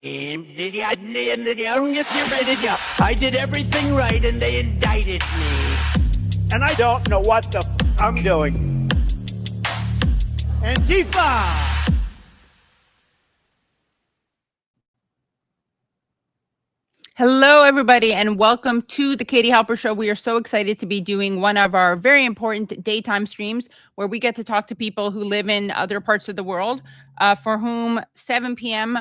I did everything right and they indicted me. And I don't know what the I'm doing. Antifa! Hello, everybody, and welcome to the Katie Halper Show. We are so excited to be doing one of our very important daytime streams where we get to talk to people who live in other parts of the world for whom 7 p.m.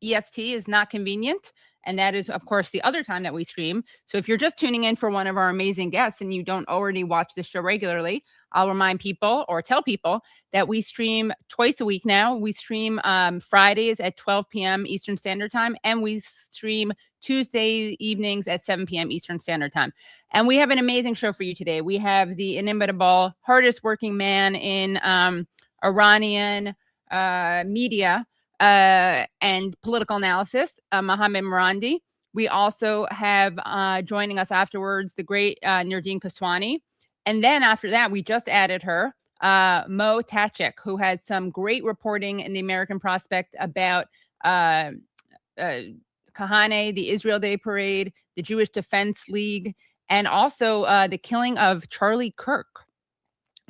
EST is not convenient. And that is, of course, the other time that we stream. So if you're just tuning in for one of our amazing guests and you don't already watch this show regularly, I'll remind people or tell people that we stream twice a week now. We stream Fridays at 12 p.m. Eastern Standard Time, and we stream Tuesday evenings at 7 p.m. Eastern Standard Time. And we have an amazing show for you today. We have the inimitable, hardest working man in Iranian media and political analysis, Mohammad Marandi. We also have joining us afterwards the great Nerdeen Kiswani. And then after that, we just added her, Moe Tkacik, who has some great reporting in the American Prospect about Kahane, the Israel Day Parade, the Jewish Defense League, and also the killing of Charlie Kirk.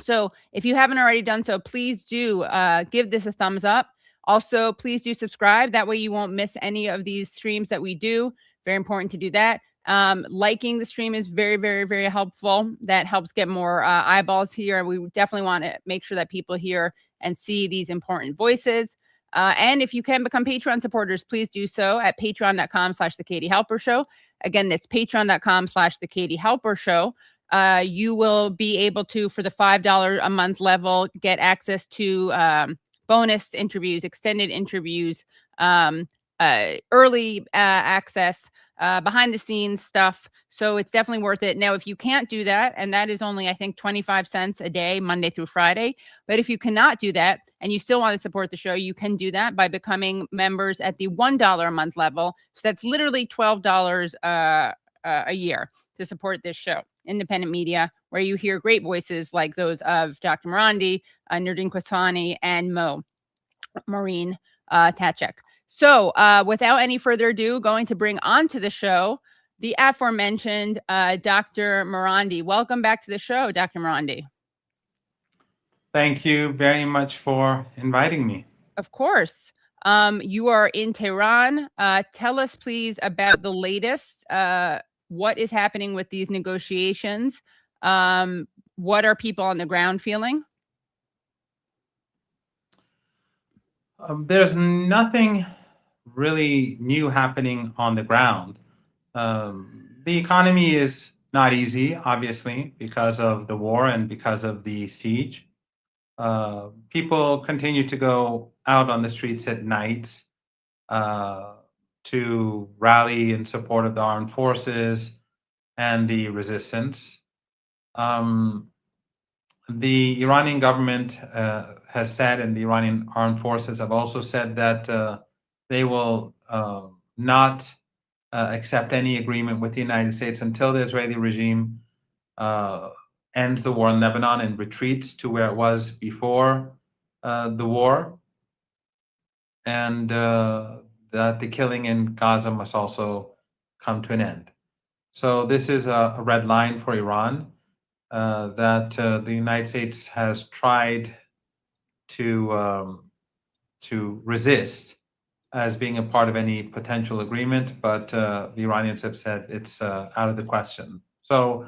So if you haven't already done so, please do give this a thumbs up. Also, please do subscribe. That way you won't miss any of these streams that we do. Very important to do that. Liking the stream is very, very, very helpful. That helps get more eyeballs here. We definitely want to make sure that people hear and see these important voices. And if you can become Patreon supporters, please do so at patreon.com/The Katie Halper Show. Again, that's patreon.com/The Katie Halper Show. You will be able to, for the $5 a month level, get access to bonus interviews, extended interviews, early access, behind the scenes stuff. So it's definitely worth it. Now, if you can't do that, and that is only, I think, 25 cents a day, Monday through Friday. But if you cannot do that and you still want to support the show, you can do that by becoming members at the $1 a month level. So that's literally $12 a year to support this show. Independent media, where you hear great voices like those of Dr. Marandi, Nerdeen Kiswani, and Moe Tkacik. So without any further ado, going to bring on to the show the aforementioned Dr. Marandi. Welcome back to the show, Dr. Marandi. Thank you very much for inviting me. Of course. You are in Tehran. Tell us, please, about the latest. What is happening with these negotiations? What are people on the ground feeling? There's nothing really new happening on the ground. The economy is not easy, obviously, because of the war and because of the siege. People continue to go out on the streets at nights to rally in support of the armed forces and the resistance. The Iranian government has said, and the Iranian armed forces have also said that they will not accept any agreement with the United States until the Israeli regime ends the war in Lebanon and retreats to where it was before the war, and that the killing in Gaza must also come to an end. So this is a red line for Iran that the United States has tried to resist as being a part of any potential agreement, but the Iranians have said it's out of the question. So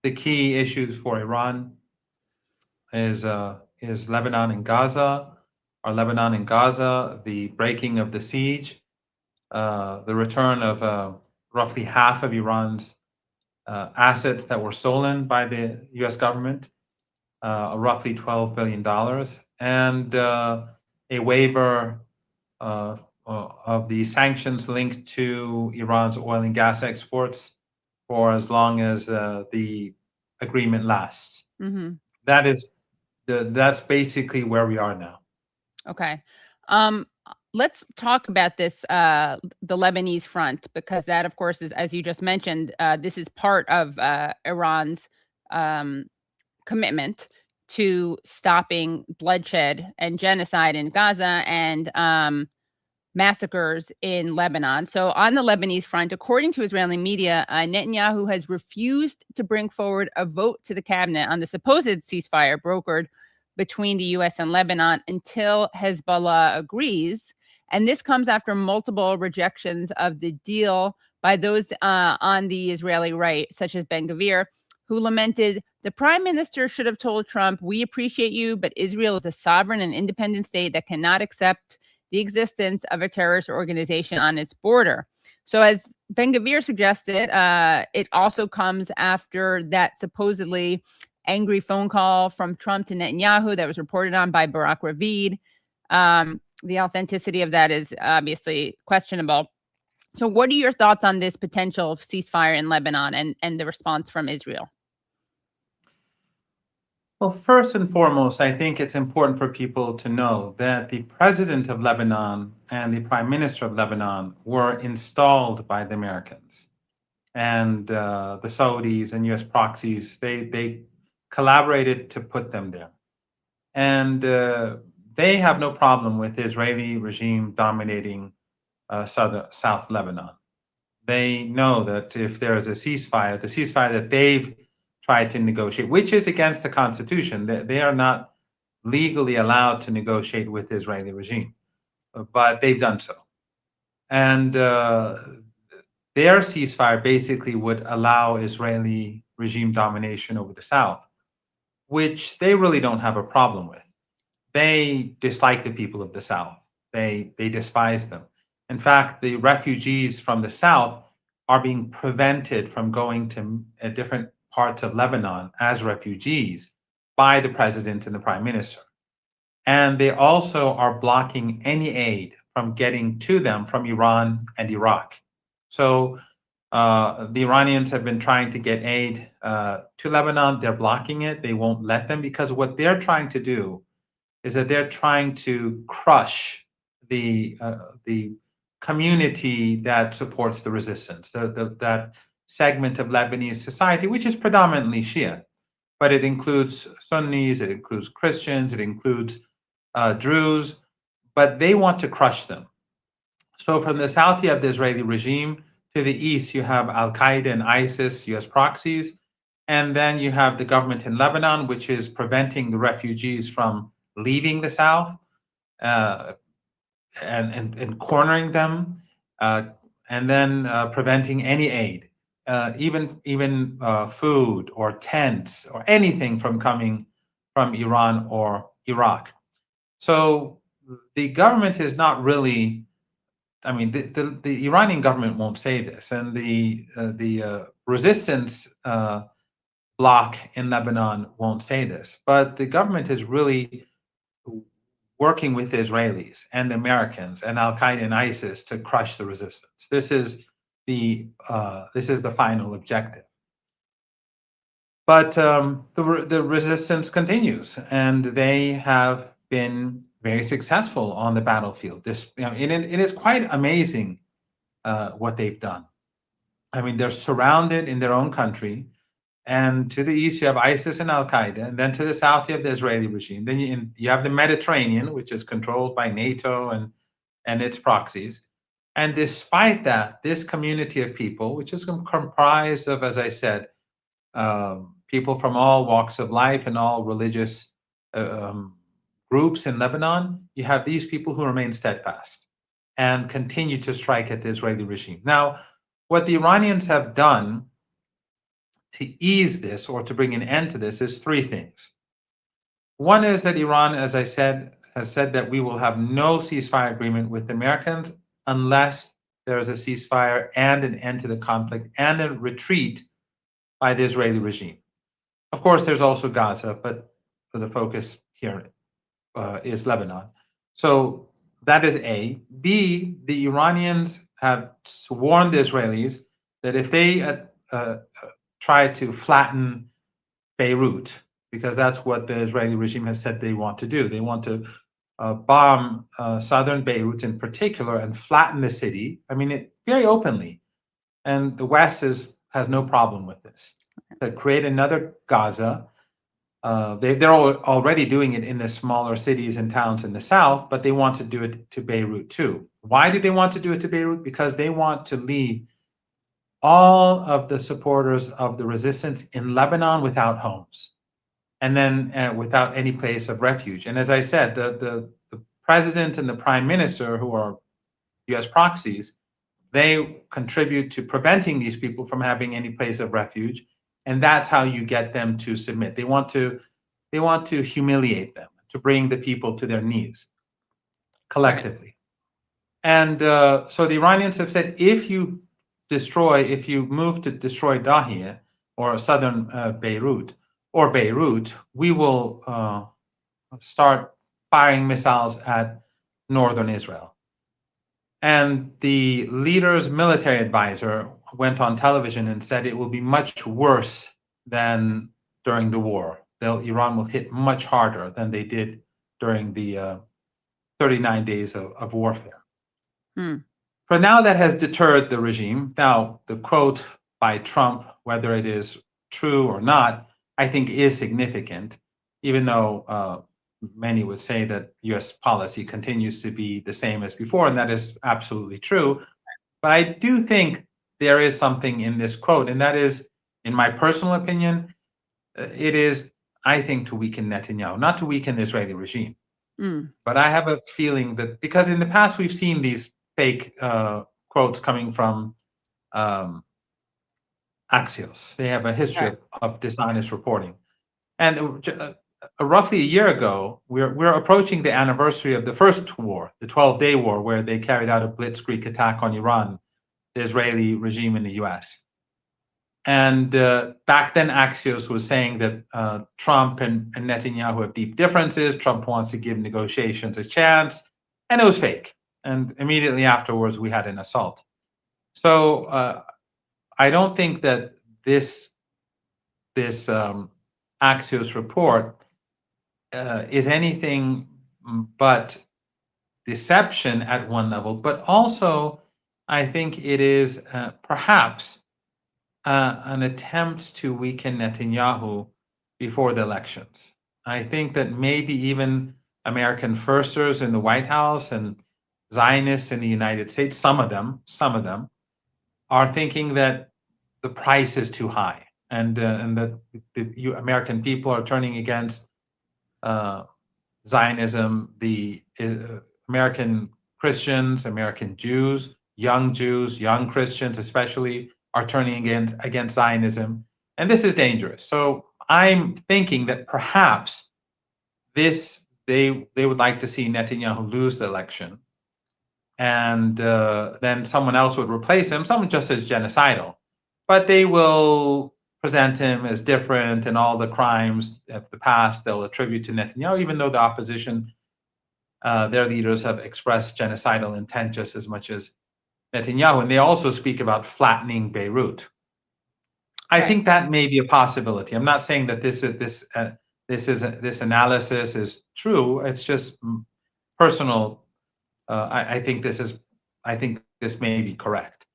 the key issues for Iran is Lebanon and Gaza, Lebanon and Gaza, the breaking of the siege, the return of roughly half of Iran's assets that were stolen by the U.S. government, roughly $12 billion, and a waiver of the sanctions linked to Iran's oil and gas exports for as long as the agreement lasts. Mm-hmm. That's basically where we are now. Okay. Let's talk about this, the Lebanese front, because that, of course, is, as you just mentioned, this is part of Iran's commitment to stopping bloodshed and genocide in Gaza and massacres in Lebanon. So on the Lebanese front, according to Israeli media, Netanyahu has refused to bring forward a vote to the cabinet on the supposed ceasefire brokered between the U.S. and Lebanon until Hezbollah agrees. And this comes after multiple rejections of the deal by those on the Israeli right, such as Ben Gvir, who lamented, the prime minister should have told Trump, we appreciate you, but Israel is a sovereign and independent state that cannot accept the existence of a terrorist organization on its border. So as Ben Gvir suggested, it also comes after that supposedly angry phone call from Trump to Netanyahu that was reported on by Barak Ravid. The authenticity of that is obviously questionable. So what are your thoughts on this potential ceasefire in Lebanon and the response from Israel? Well, first and foremost, I think it's important for people to know that the president of Lebanon and the prime minister of Lebanon were installed by the Americans. And the Saudis and US proxies, they collaborated to put them there. And they have no problem with the Israeli regime dominating South Lebanon. They know that if there is a ceasefire, the ceasefire that they've tried to negotiate, which is against the Constitution, they are not legally allowed to negotiate with the Israeli regime, but they've done so. And their ceasefire basically would allow Israeli regime domination over the South, which they really don't have a problem with. They dislike the people of the South. They despise them. In fact, the refugees from the South are being prevented from going to different parts of Lebanon as refugees by the president and the prime minister. And they also are blocking any aid from getting to them from Iran and Iraq. So the Iranians have been trying to get aid to Lebanon. They're blocking it. They won't let them because what they're trying to do is that they're trying to crush the community that supports the resistance, that segment of Lebanese society, which is predominantly Shia, but it includes Sunnis, it includes Christians, it includes Druze, but they want to crush them. So from the south, you have the Israeli regime. To the east, you have Al-Qaeda and ISIS, US proxies. And then you have the government in Lebanon, which is preventing the refugees from leaving the south and cornering them, and then preventing any aid, even food or tents or anything from coming from Iran or Iraq. So the government is not really, I mean, the Iranian government won't say this, and the resistance bloc in Lebanon won't say this, but the government is really working with the Israelis and the Americans and Al-Qaeda and ISIS to crush the resistance. This is the final objective. But the resistance continues, and they have been very successful on the battlefield. It is quite amazing what they've done. I mean, they're surrounded in their own country, and to the east you have ISIS and Al-Qaeda, and then to the south you have the Israeli regime. Then you have the Mediterranean, which is controlled by NATO and its proxies. And despite that, this community of people, which is comprised of, as I said, people from all walks of life and all religious groups in Lebanon, you have these people who remain steadfast and continue to strike at the Israeli regime. Now, what the Iranians have done to ease this or to bring an end to this is three things. One is that Iran, as I said, has said that we will have no ceasefire agreement with the Americans unless there is a ceasefire and an end to the conflict and a retreat by the Israeli regime. Of course, there's also Gaza, but for the focus here is Lebanon. So that is A. B, the Iranians have warned the Israelis that if they try to flatten Beirut, because that's what the Israeli regime has said they want to do. They want to bomb southern Beirut in particular and flatten the city. I mean, very openly. And the West has no problem with this. To create another Gaza they're already doing it in the smaller cities and towns in the south, but they want to do it to Beirut too. Why do they want to do it to Beirut? Because they want to leave all of the supporters of the resistance in Lebanon without homes, and then without any place of refuge. And as I said, the president and the prime minister, who are U.S. proxies, they contribute to preventing these people from having any place of refuge, and that's how you get them to submit. They want to humiliate them, to bring the people to their knees collectively. Right. And so the Iranians have said, if you move to destroy Dahiya or southern Beirut, we will start firing missiles at northern Israel. And the leader's military advisor went on television and said it will be much worse than during the war. Iran will hit much harder than they did during the 39 days of warfare. For now, that has deterred the regime. Now, the quote by Trump, whether it is true or not, I think is significant, even though many would say that U.S. policy continues to be the same as before, and that is absolutely true. But I do think there is something in this quote, and that is, in my personal opinion, it is, I think, to weaken Netanyahu, not to weaken the Israeli regime. But I have a feeling that, because in the past we've seen these fake quotes coming from Axios. They have a history of dishonest reporting. And roughly a year ago, we're approaching the anniversary of the first war, the 12-day war, where they carried out a blitzkrieg attack on Iran, the Israeli regime in the US. And back then, Axios was saying that Trump and Netanyahu have deep differences. Trump wants to give negotiations a chance, and it was fake. And immediately afterwards, we had an assault. So I don't think that this Axios report is anything but deception at one level, but also I think it is perhaps an attempt to weaken Netanyahu before the elections. I think that maybe even American firsters in the White House and Zionists in the United States, some of them are thinking that the price is too high, and that the American people are turning against Zionism. The American Christians, American Jews, young Christians especially, are turning against Zionism, and this is dangerous. So I'm thinking that perhaps they would like to see Netanyahu lose the election, and then someone else would replace him, someone just as genocidal, but they will present him as different, and all the crimes of the past they'll attribute to Netanyahu, even though the opposition, their leaders, have expressed genocidal intent just as much as Netanyahu, and they also speak about flattening Beirut. I think that may be a possibility. I'm not saying that this analysis is true. It's just personal. I think this may be correct,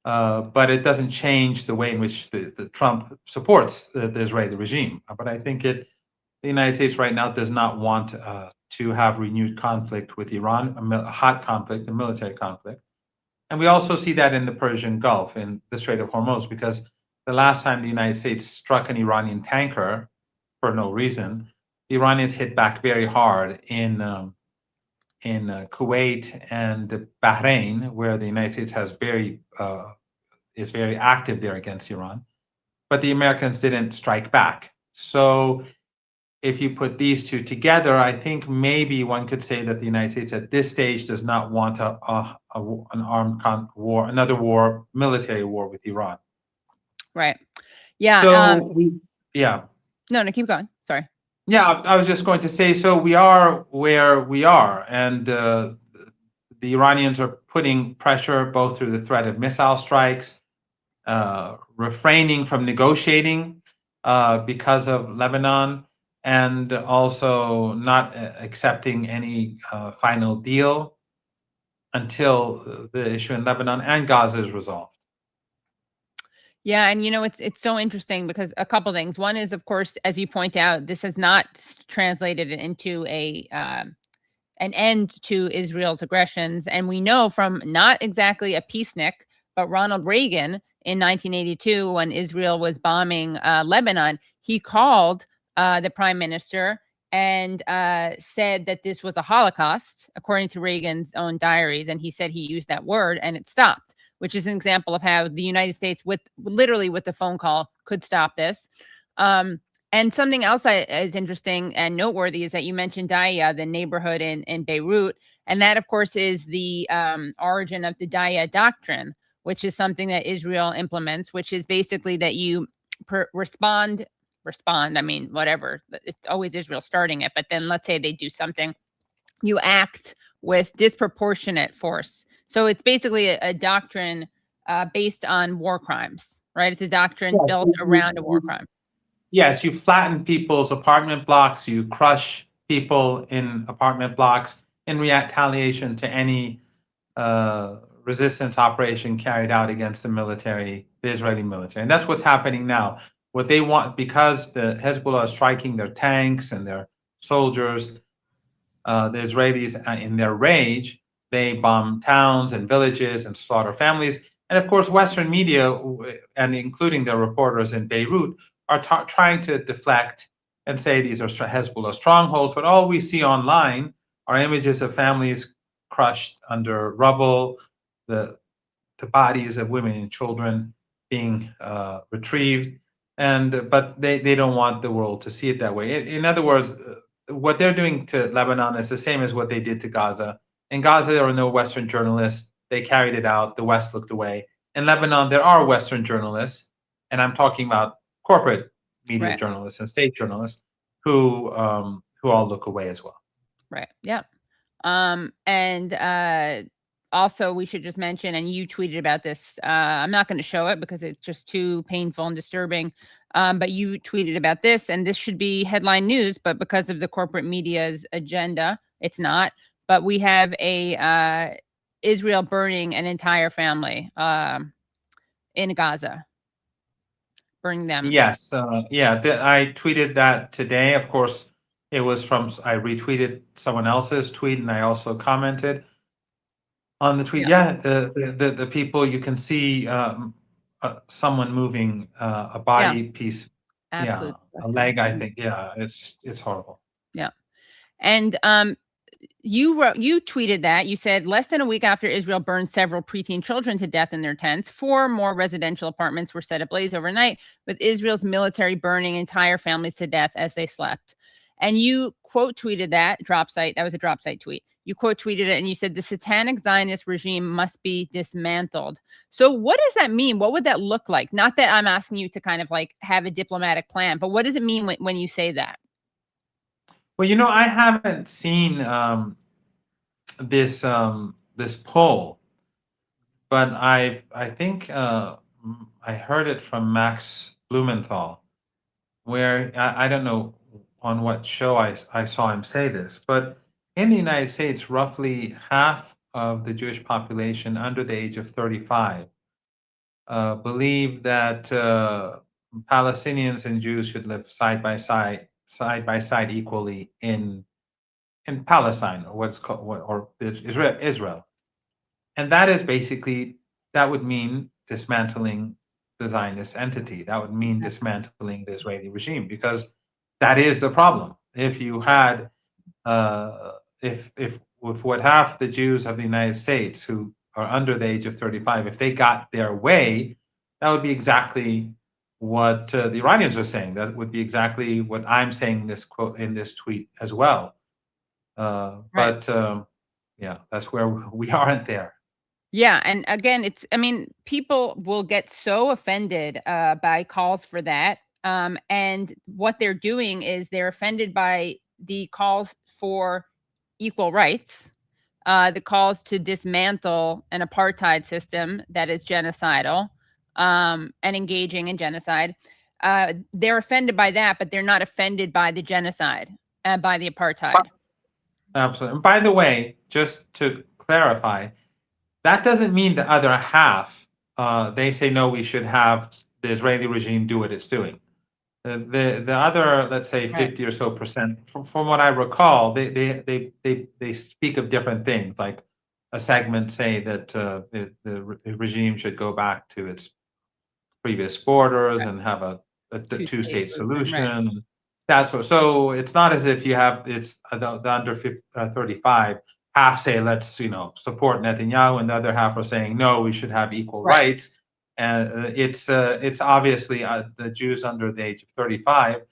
but it doesn't change the way in which the Trump supports the Israeli regime. But I think the United States right now does not want to have renewed conflict with Iran, a hot conflict, a military conflict. And we also see that in the Persian Gulf, in the Strait of Hormuz, because the last time the United States struck an Iranian tanker for no reason, the Iranians hit back very hard in Kuwait and Bahrain, where the United States is very active there against Iran, but the Americans didn't strike back. So if you put these two together, I think maybe one could say that the United States at this stage does not want an armed war, another war, military war with Iran. Right. Yeah. So No, keep going. Sorry. Yeah, I was just going to say, so we are where we are, and the Iranians are putting pressure both through the threat of missile strikes, refraining from negotiating because of Lebanon, and also not accepting any final deal until the issue in Lebanon and Gaza is resolved. Yeah, and it's so interesting because a couple things. One is, of course, as you point out, this has not translated into an end to Israel's aggressions, and we know from not exactly a peacenik, but Ronald Reagan in 1982, when Israel was bombing Lebanon, he called the prime minister and said that this was a Holocaust, according to Reagan's own diaries, and he said he used that word, and it stopped, which is an example of how the United States, with the phone call, could stop this. And something else is interesting and noteworthy is that you mentioned Dahiya, the neighborhood in Beirut, and that, of course, is the origin of the Dahiya Doctrine, which is something that Israel implements, which is basically that you respond. I mean, whatever. It's always Israel starting it, but then let's say they do something, you act with disproportionate force. So it's basically a doctrine based on war crimes, right? It's a doctrine built around a war crime. Yes, you flatten people's apartment blocks, you crush people in apartment blocks in retaliation to any resistance operation carried out against the Israeli military. And that's what's happening now. What they want, because the Hezbollah is striking their tanks and their soldiers, the Israelis, in their rage, they bomb towns and villages and slaughter families. And of course, Western media, and including the reporters in Beirut, are trying to deflect and say these are Hezbollah strongholds. But all we see online are images of families crushed under rubble, the bodies of women and children being retrieved. But they don't want the world to see it that way. In other words, what they're doing to Lebanon is the same as what they did to Gaza. In Gaza, there were no Western journalists. They carried it out. The West looked away. In Lebanon, there are Western journalists, and I'm talking about corporate media journalists and state journalists who all look away as well. Right. Yeah. And also, we should just mention, and you tweeted about this. I'm not going to show it because it's just too painful and disturbing. But you tweeted about this, and this should be headline news, but because of the corporate media's agenda, it's not. But we have a Israel burning an entire family in Gaza, burning them. Yes, I tweeted that today. Of course, it was I retweeted someone else's tweet, and I also commented on the tweet. Yeah, the people, you can see someone moving a body piece. Absolutely. Yeah, a leg, I think. Yeah, it's horrible. Yeah. And you tweeted that. You said, less than a week after Israel burned several preteen children to death in their tents, 4 more residential apartments were set ablaze overnight, with Israel's military burning entire families to death as they slept. And you quote tweeted that that was a drop site tweet. You quote tweeted it and you said the satanic Zionist regime must be dismantled. So what does that mean? What would that look like? Not that I'm asking you to kind of like have a diplomatic plan, but what does it mean when you say that? Well, I haven't seen this poll, but I think I heard it from Max Blumenthal, where I don't know on what show I saw him say this, but in the United States, roughly half of the Jewish population under the age of 35 believe that Palestinians and Jews should live side by side equally in Palestine, or what's called or Israel. And that is basically, that would mean dismantling the Zionist entity. That would mean dismantling the Israeli regime, because that is the problem. If you had if what half the Jews of the United States who are under the age of 35, if they got their way, that would be exactly what the Iranians are saying. That would be exactly what I'm saying in this tweet as well. But that's where we aren't there. Yeah, and again, people will get so offended by calls for that. And what they're doing is they're offended by the calls for equal rights, the calls to dismantle an apartheid system that is genocidal, and engaging in genocide. They're offended by that, but they're not offended by the genocide and by the apartheid. Absolutely. And by the way, just to clarify, that doesn't mean the other half, they say, no, we should have the Israeli regime do what it's doing. The other, let's say, 50 or so percent, from what I recall, they speak of different things. Like a segment say that the regime should go back to its previous borders and have a two-state solution. That's what. So it's not as if you have the under 35 half say let's support Netanyahu, and the other half are saying no, we should have equal rights. And it's obviously the Jews under the age of 35.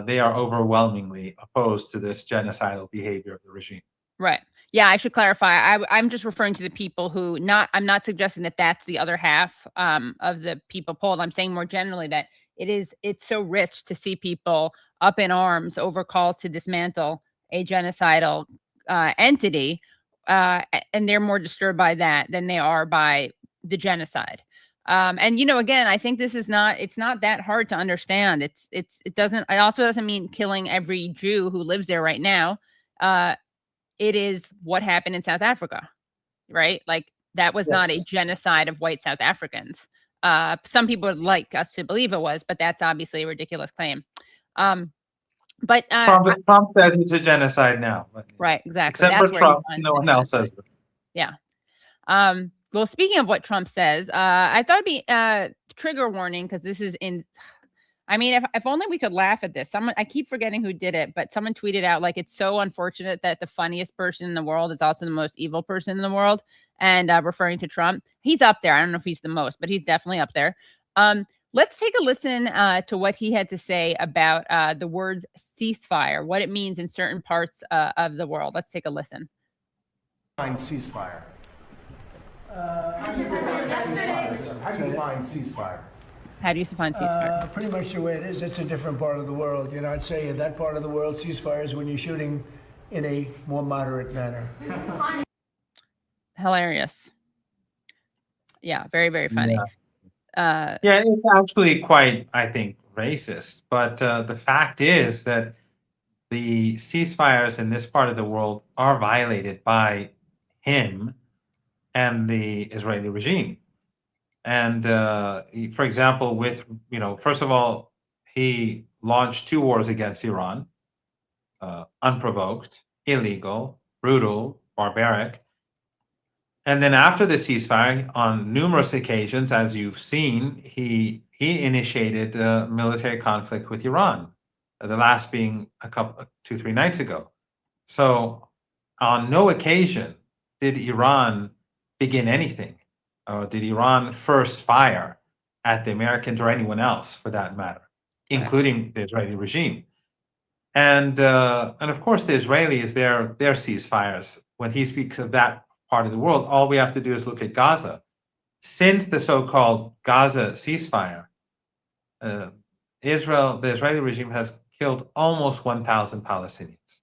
They are overwhelmingly opposed to this genocidal behavior of the regime. Right. Yeah, I should clarify. I'm just referring to the people who I'm not suggesting that that's the other half of the people polled. I'm saying more generally that it's so rich to see people up in arms over calls to dismantle a genocidal entity, and they're more disturbed by that than they are by the genocide. And again, I think it's not that hard to understand. It also doesn't mean killing every Jew who lives there right now. It is what happened in South Africa, right? Like that was not a genocide of white South Africans. Some people would like us to believe it was, but that's obviously a ridiculous claim. But Trump says it's a genocide now. Right, exactly. Except for Trump, no one else says it. Yeah. Well, speaking of what Trump says, I thought it'd be trigger warning because this is if only we could laugh at this. I keep forgetting who did it, but someone tweeted out like it's so unfortunate that the funniest person in the world is also the most evil person in the world, and referring to Trump. He's up there. I don't know if he's the most, but he's definitely up there. Let's take a listen to what he had to say about the words ceasefire, what it means in certain parts of the world. Let's take a listen. Ceasefire. How do you define ceasefire? How do you define ceasefire? Pretty much the way it is. It's a different part of the world. I'd say in that part of the world, ceasefire is when you're shooting in a more moderate manner. Hilarious. Yeah, very, very funny. Yeah, it's actually quite, I think, racist. But the fact is that the ceasefires in this part of the world are violated by him and the Israeli regime. And for example, first of all, he launched 2 wars against Iran, unprovoked, illegal, brutal, barbaric. And then after the ceasefire, on numerous occasions, as you've seen, he initiated a military conflict with Iran, the last being 2-3 nights ago. So on no occasion did Iran begin anything, or did Iran first fire at the Americans or anyone else for that matter, including the Israeli regime. And of course, the Israelis, their ceasefires, when he speaks of that part of the world, all we have to do is look at Gaza. Since the so-called Gaza ceasefire, the Israeli regime has killed almost 1,000 Palestinians.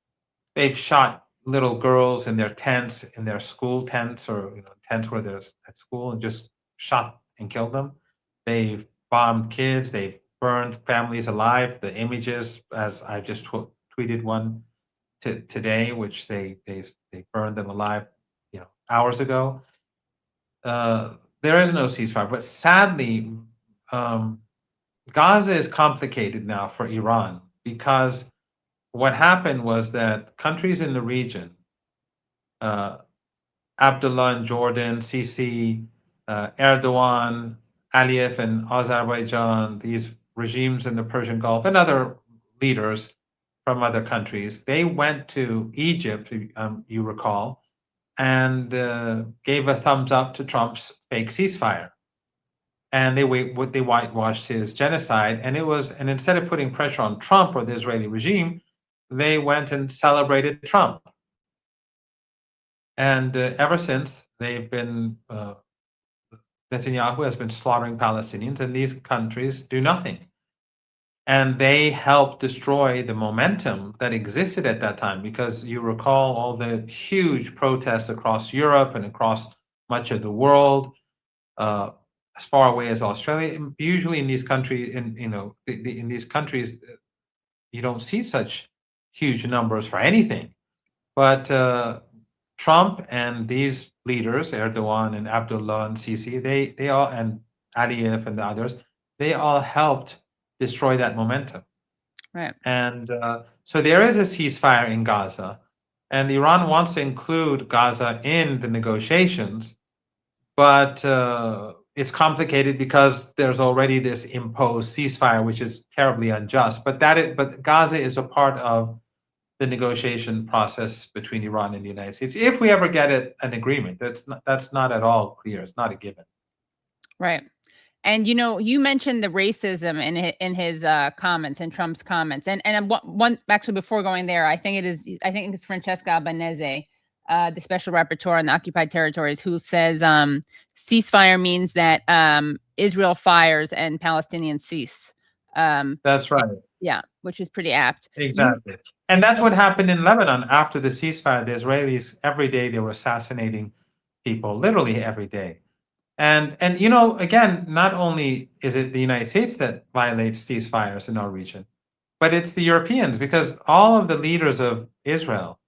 They've shot little girls in their tents, in their school tents, or tents where they're at school, and just shot and killed them. They've bombed kids. They've burned families alive. The images, as I just tweeted one today, which they burned them alive, hours ago. There is no ceasefire, but sadly, Gaza is complicated now for Iran, because what happened was that countries in the region, Abdullah in Jordan, Sisi, Erdogan, Aliyev in Azerbaijan, these regimes in the Persian Gulf, and other leaders from other countries, they went to Egypt, you recall, and gave a thumbs up to Trump's fake ceasefire. And they whitewashed his genocide. And instead of putting pressure on Trump or the Israeli regime, they went and celebrated Trump. And ever since, Netanyahu has been slaughtering Palestinians, and these countries do nothing. And they helped destroy the momentum that existed at that time, because you recall all the huge protests across Europe and across much of the world, as far away as Australia. Usually in these countries, in these countries, you don't see such huge numbers for anything. But Trump and these leaders, Erdogan and Abdullah and Sisi, they all, and Aliyev and the others, they all helped destroy that momentum. Right. And so there is a ceasefire in Gaza, and Iran wants to include Gaza in the negotiations, but it's complicated because there's already this imposed ceasefire, which is terribly unjust. But but Gaza is a part of the negotiation process between Iran and the United States. If we ever get an agreement, that's not at all clear. It's not a given. Right. And you mentioned the racism in his comments, in Trump's comments, and one actually before going there, I think it's Francesca Albanese, the special rapporteur on the occupied territories, who says ceasefire means that Israel fires and Palestinians cease. That's right. Yeah, which is pretty apt. Exactly. And that's what happened in Lebanon after the ceasefire. The Israelis, every day they were assassinating people, literally every day. And again, not only is it the United States that violates ceasefires in our region, but it's the Europeans, because all of the leaders of Israel,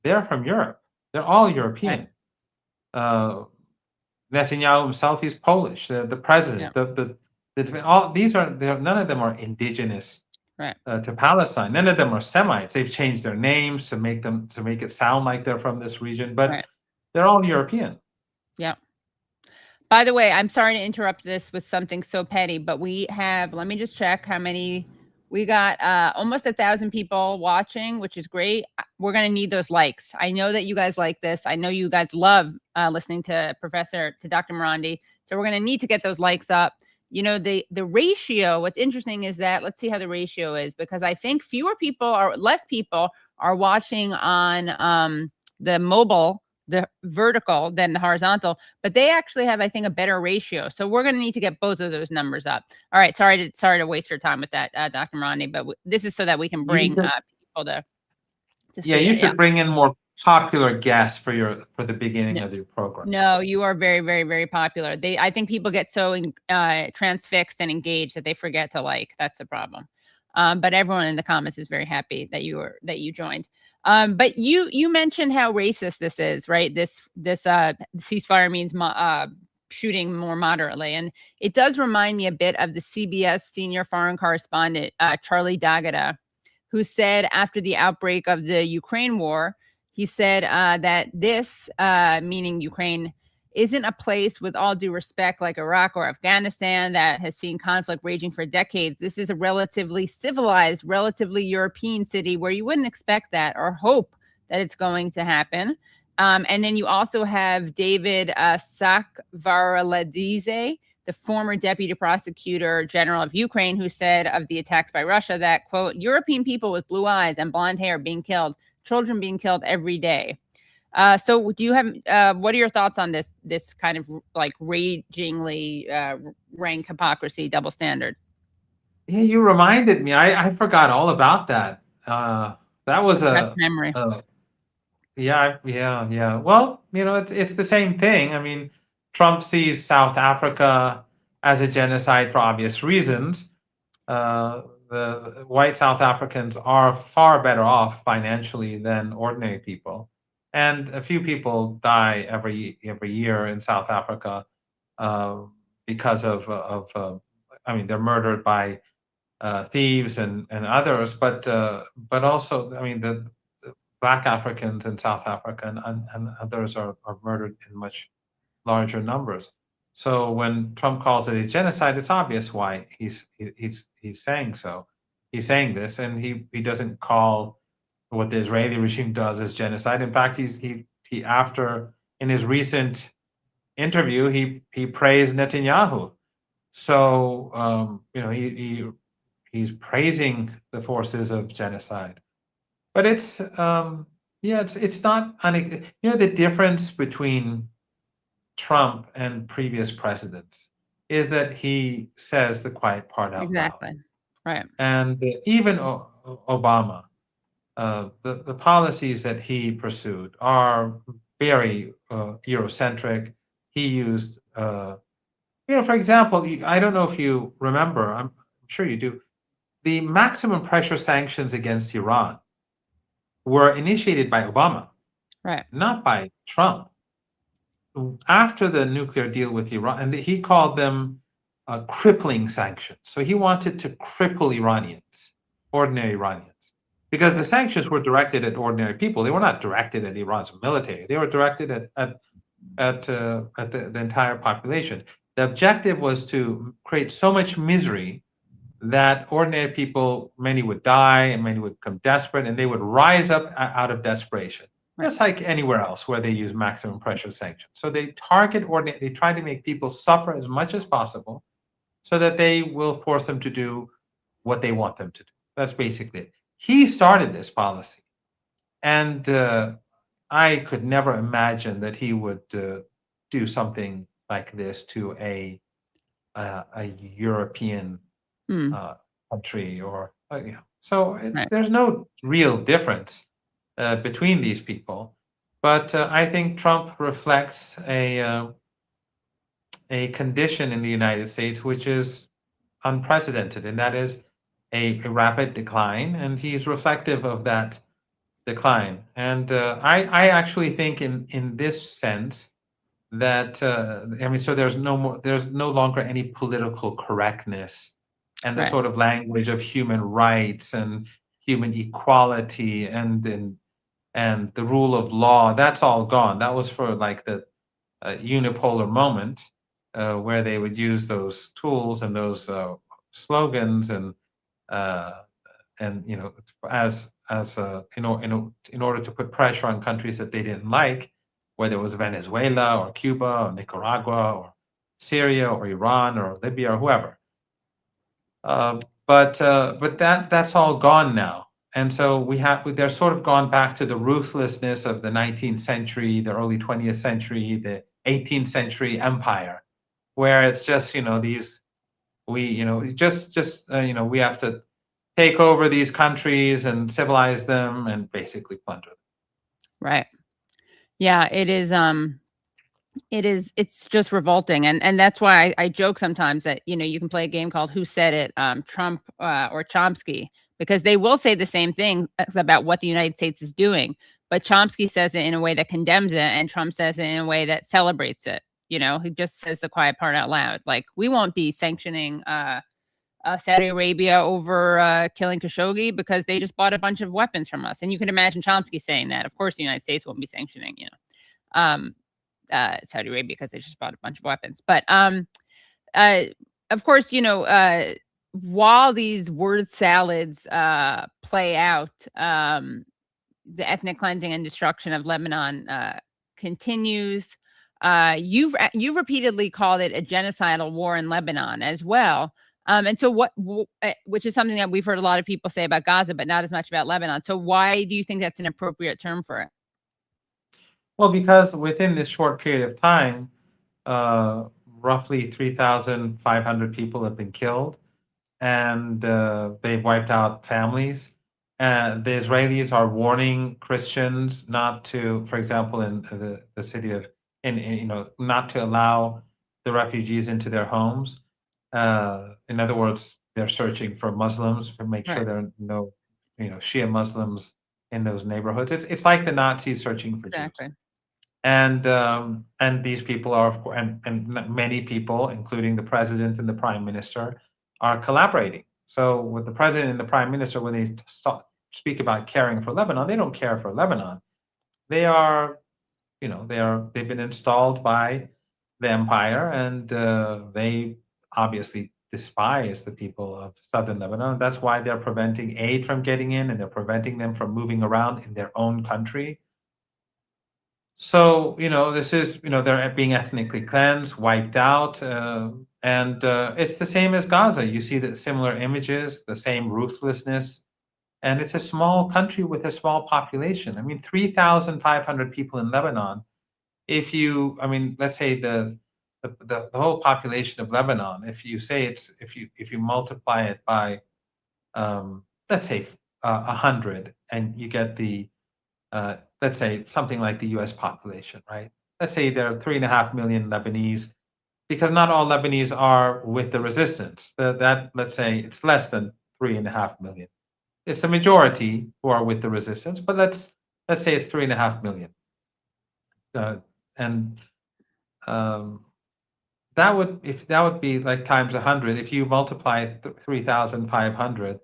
they're from Europe. They're all European. Right. Netanyahu himself, he's Polish. The president, all these none of them are indigenous to Palestine. None of them are Semites. They've changed their names to make it sound like they're from this region, but they're all European. Yeah. By the way, I'm sorry to interrupt this with something so petty, but we have, let me just check how many, we got almost 1,000 people watching, which is great. We're going to need those likes. I know that you guys like this. I know you guys love listening to Dr. Marandi. So we're going to need to get those likes up. The ratio, what's interesting is that, let's see how the ratio is, because I think less people are watching on the mobile, the vertical than the horizontal, but they actually have, I think, a better ratio. So we're going to need to get both of those numbers up. All right. Sorry to waste your time with that, Dr. Marandi, but this is so that we can bring people to you should bring in more popular guests for the beginning of the program. No, you are very, very, very popular. I think people get so transfixed and engaged that they forget to like. That's the problem. But everyone in the comments is very happy that you joined. But you mentioned how racist this is, right? This ceasefire means shooting more moderately, and it does remind me a bit of the CBS senior foreign correspondent Charlie D'Agata, who said after the outbreak of the Ukraine war, he said that this, meaning Ukraine, isn't a place, with all due respect, like Iraq or Afghanistan that has seen conflict raging for decades. This is a relatively civilized, relatively European city where you wouldn't expect that or hope that it's going to happen. And then you also have David Sakvarladze, the former deputy prosecutor general of Ukraine, who said of the attacks by Russia that, quote, European people with blue eyes and blonde hair being killed, children being killed every day. So do you have, what are your thoughts on this kind of like ragingly rank hypocrisy, double standard? Yeah, you reminded me. I forgot all about that. That was a memory. Yeah. Well, it's the same thing. I mean, Trump sees South Africa as a genocide for obvious reasons. The white South Africans are far better off financially than ordinary people. And a few people die every year in South Africa because of they're murdered by thieves and others, but also, I mean, the Black Africans in South Africa and others are murdered in much larger numbers. So when Trump calls it a genocide, it's obvious why he's saying so. He's saying this, and he doesn't call what the Israeli regime does as genocide. In fact, he after, in his recent interview, he praised Netanyahu. So he's praising the forces of genocide. But it's not the difference between Trump and previous presidents is that he says the quiet part out exactly loud. Right. And even Obama, the policies that he pursued are very Eurocentric. He used, for example, I don't know if you remember, I'm sure you do, the maximum pressure sanctions against Iran were initiated by Obama, right? Not by Trump. After the nuclear deal with Iran, and he called them crippling sanctions. So he wanted to cripple Iranians, ordinary Iranians, because the sanctions were directed at ordinary people. They were not directed at Iran's military. They were directed at the entire population. The objective was to create so much misery that ordinary people, many would die and many would become desperate, and they would rise up out of desperation, just like anywhere else where they use maximum pressure sanctions. So they target ordinary, they try to make people suffer as much as possible so that they will force them to do what they want them to do. That's basically it. He started this policy, and I could never imagine that he would do something like this to a European country, or so there's no real difference between these people, but I think Trump reflects a condition in the United States which is unprecedented, and that is a rapid decline, and he's reflective of that decline. And I actually think in this sense that so there's no longer any political correctness and the sort of language of human rights and human equality and the rule of law. That's all gone. That was for like the unipolar moment where they would use those tools and those slogans and as in order to put pressure on countries that they didn't like, whether it was Venezuela or Cuba or Nicaragua or Syria or Iran or Libya or whoever. But that's all gone now, and so they're sort of gone back to the ruthlessness of the 19th century, the early 20th century, the 18th century empire, where it's just we have to take over these countries and civilize them and basically plunder them. Right. Yeah, it is. It's just revolting. And that's why I joke sometimes that, you can play a game called Who Said It, Trump or Chomsky, because they will say the same thing about what the United States is doing. But Chomsky says it in a way that condemns it, and Trump says it in a way that celebrates it. He just says the quiet part out loud. Like, we won't be sanctioning Saudi Arabia over killing Khashoggi because they just bought a bunch of weapons from us. And you can imagine Chomsky saying that. Of course, the United States won't be sanctioning, Saudi Arabia because they just bought a bunch of weapons. But of course, while these word salads play out, the ethnic cleansing and destruction of Lebanon continues. You've repeatedly called it a genocidal war in Lebanon as well. And so which is something that we've heard a lot of people say about Gaza, but not as much about Lebanon. So why do you think that's an appropriate term for it? Well, because within this short period of time, roughly 3,500 people have been killed, and they've wiped out families. The Israelis are warning Christians not to, for example, in the city of, not to allow the refugees into their homes. In other words, they're searching for Muslims to make sure there are no, Shia Muslims in those neighborhoods. It's like the Nazis searching for Jews. And these people are, of course, and many people, including the president and the prime minister, are collaborating. So with the president and the prime minister, when they speak about caring for Lebanon, they don't care for Lebanon. They are, they've been installed by the empire, and they obviously despise the people of southern Lebanon. That's why they're preventing aid from getting in, and they're preventing them from moving around in their own country. So, this is, they're being ethnically cleansed, wiped out, and it's the same as Gaza. You see the similar images, the same ruthlessness, and it's a small country with a small population. I mean, 3,500 people in Lebanon. Let's say the whole population of Lebanon, if you multiply it by, let's say 100, and you get the let's say something like the US population, right? Let's say there are 3.5 million Lebanese, because not all Lebanese are with the resistance. Let's say it's less than 3.5 million. It's the majority who are with the resistance, but let's say it's 3.5 million. that would be like times 100. If you multiply 3,500,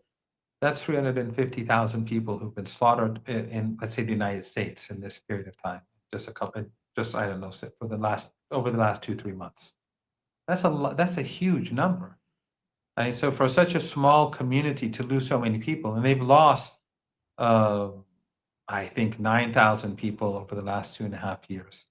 that's 350,000 people who've been slaughtered in, let's say, the United States in this period of time. I don't know, over the last 2-3 months. That's a lot. That's a huge number. And so for such a small community to lose so many people, and they've lost, I think, 9,000 people over the last 2.5 years.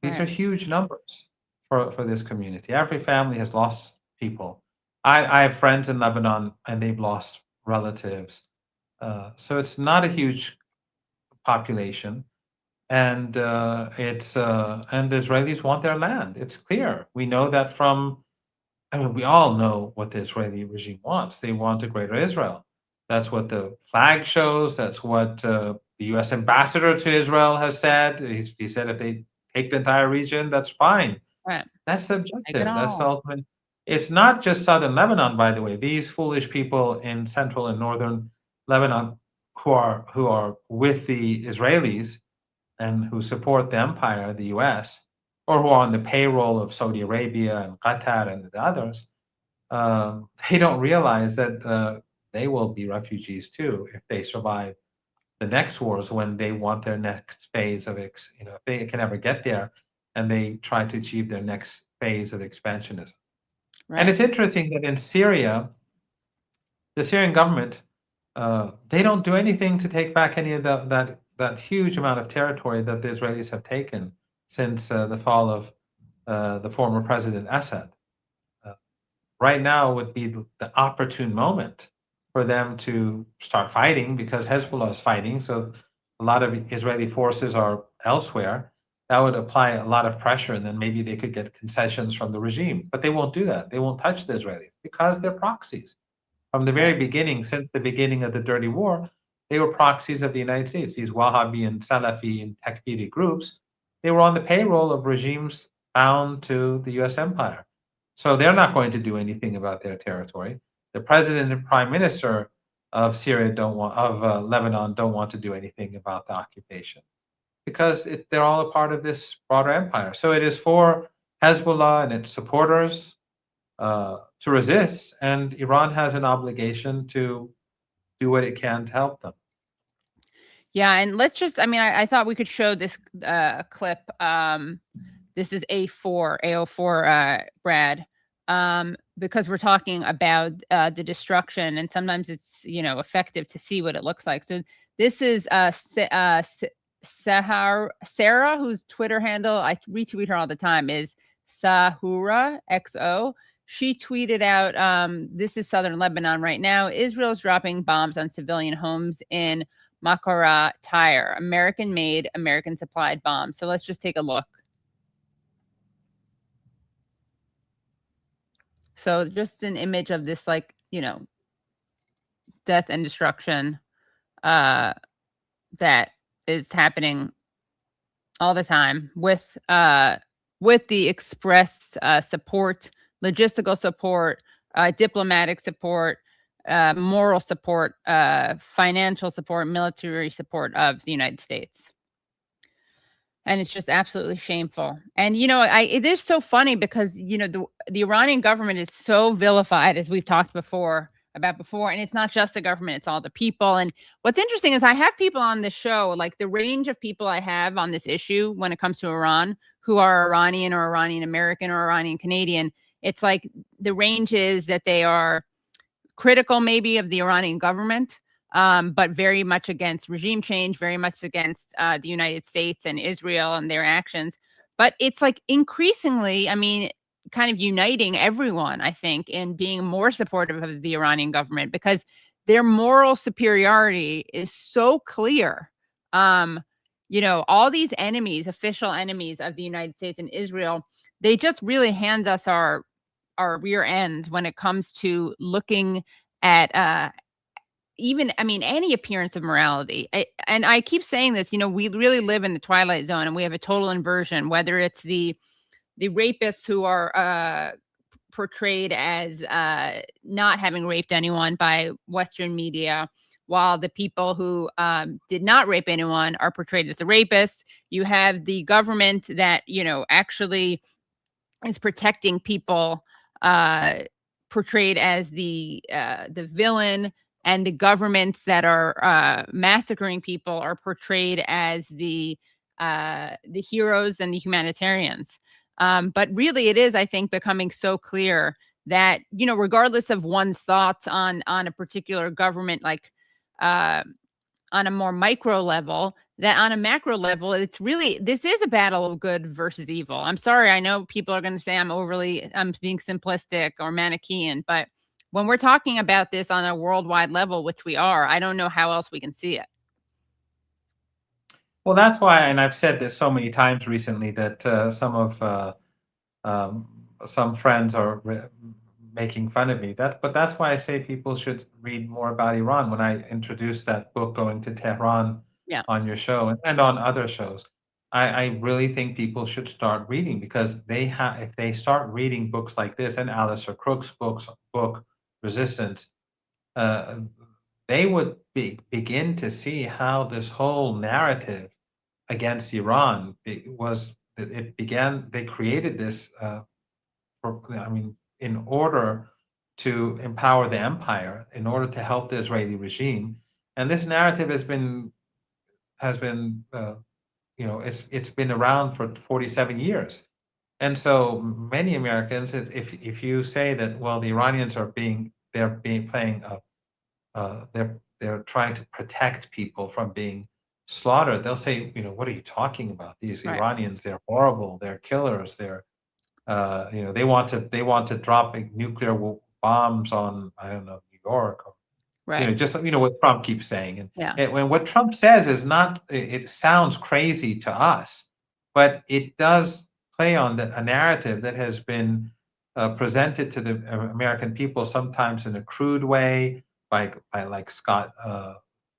These are huge numbers for this community. Every family has lost people. I have friends in Lebanon, and they've lost relatives. So it's not a huge population, and the Israelis want their land. It's clear. We know that we all know what the Israeli regime wants. They want a greater Israel. That's what the flag shows. That's what the U.S. ambassador to Israel has said. He said if they take the entire region, that's fine. Right. That's the objective. That's the ultimate. It's not just southern Lebanon, by the way. These foolish people in central and northern Lebanon who are with the Israelis and who support the empire, the U.S., or who are on the payroll of Saudi Arabia and Qatar and the others, they don't realize that they will be refugees too if they survive the next wars, when they want their next phase of if they can ever get there, and they try to achieve their next phase of expansionism. Right. And it's interesting that in Syria, the Syrian government, they don't do anything to take back any of that huge amount of territory that the Israelis have taken since the fall of the former President Assad. Right now would be the opportune moment for them to start fighting, because Hezbollah is fighting. So a lot of Israeli forces are elsewhere. That would apply a lot of pressure, and then maybe they could get concessions from the regime. But they won't do that. They won't touch the Israelis because they're proxies. From the very beginning, since the beginning of the Dirty War, they were proxies of the United States. These Wahhabi and Salafi and Takfiri groups, they were on the payroll of regimes bound to the U.S. empire. So they're not going to do anything about their territory. The president and prime minister of Lebanon don't want to do anything about the occupation, because they're all a part of this broader empire. So it is for Hezbollah and its supporters to resist, and Iran has an obligation to do what it can to help them. Yeah, and let's just, I thought we could show this clip. This is AO4, Brad, because we're talking about the destruction, and sometimes it's, effective to see what it looks like. So this is Sarah, whose Twitter handle, I retweet her all the time, is Sahura XO. She tweeted out, this is southern Lebanon right now. Israel's dropping bombs on civilian homes in Makara Tire. American-made, American-supplied bombs. So let's just take a look. So just an image of this, death and destruction that is happening all the time with the express support, logistical support, diplomatic support, moral support, financial support, military support of the United States. And it's just absolutely shameful. And, it is so funny because, the Iranian government is so vilified, as we've talked before. And it's not just the government, it's all the people. And what's interesting is I have people on this show, like the range of people I have on this issue when it comes to Iran, who are Iranian or Iranian American or Iranian Canadian. It's like the range is that they are critical maybe of the Iranian government, but very much against regime change, very much against the United States and Israel and their actions. But it's like increasingly, kind of uniting everyone, I think, in being more supportive of the Iranian government, because their moral superiority is so clear. All these enemies, official enemies of the United States and Israel, they just really hand us our rear end when it comes to looking at any appearance of morality. And I keep saying this, we really live in the twilight zone, and we have a total inversion, whether it's the rapists who are portrayed as not having raped anyone by Western media, while the people who did not rape anyone are portrayed as the rapists. You have the government that, actually is protecting people portrayed as the villain, and the governments that are massacring people are portrayed as the heroes and the humanitarians. But really, it is, I think, becoming so clear that, regardless of one's thoughts on a particular government, like on a more micro level, that on a macro level, this is a battle of good versus evil. I'm sorry, I know people are going to say I'm being simplistic or Manichaean, but when we're talking about this on a worldwide level, which we are, I don't know how else we can see it. Well, that's why, and I've said this so many times recently, that some friends are making fun of me. But that's why I say people should read more about Iran. When I introduced that book, Going to Tehran, on your show and on other shows, I really think people should start reading, because if they start reading books like this and Alistair Crook's book Resistance, they would begin to see how this whole narrative against Iran they created this in order to empower the empire, in order to help the Israeli regime. And this narrative has been it's been around for 47 years. And so many Americans, if you say that, well, the Iranians they're trying to protect people from being slaughtered, they'll say, what are you talking about? These Iranians, they're horrible, they're killers, they're they want to drop nuclear bombs on, I don't know, New York, or just what Trump keeps saying. And when what Trump says is not, it sounds crazy to us, but it does play on a narrative that has been presented to the American people, sometimes in a crude way by like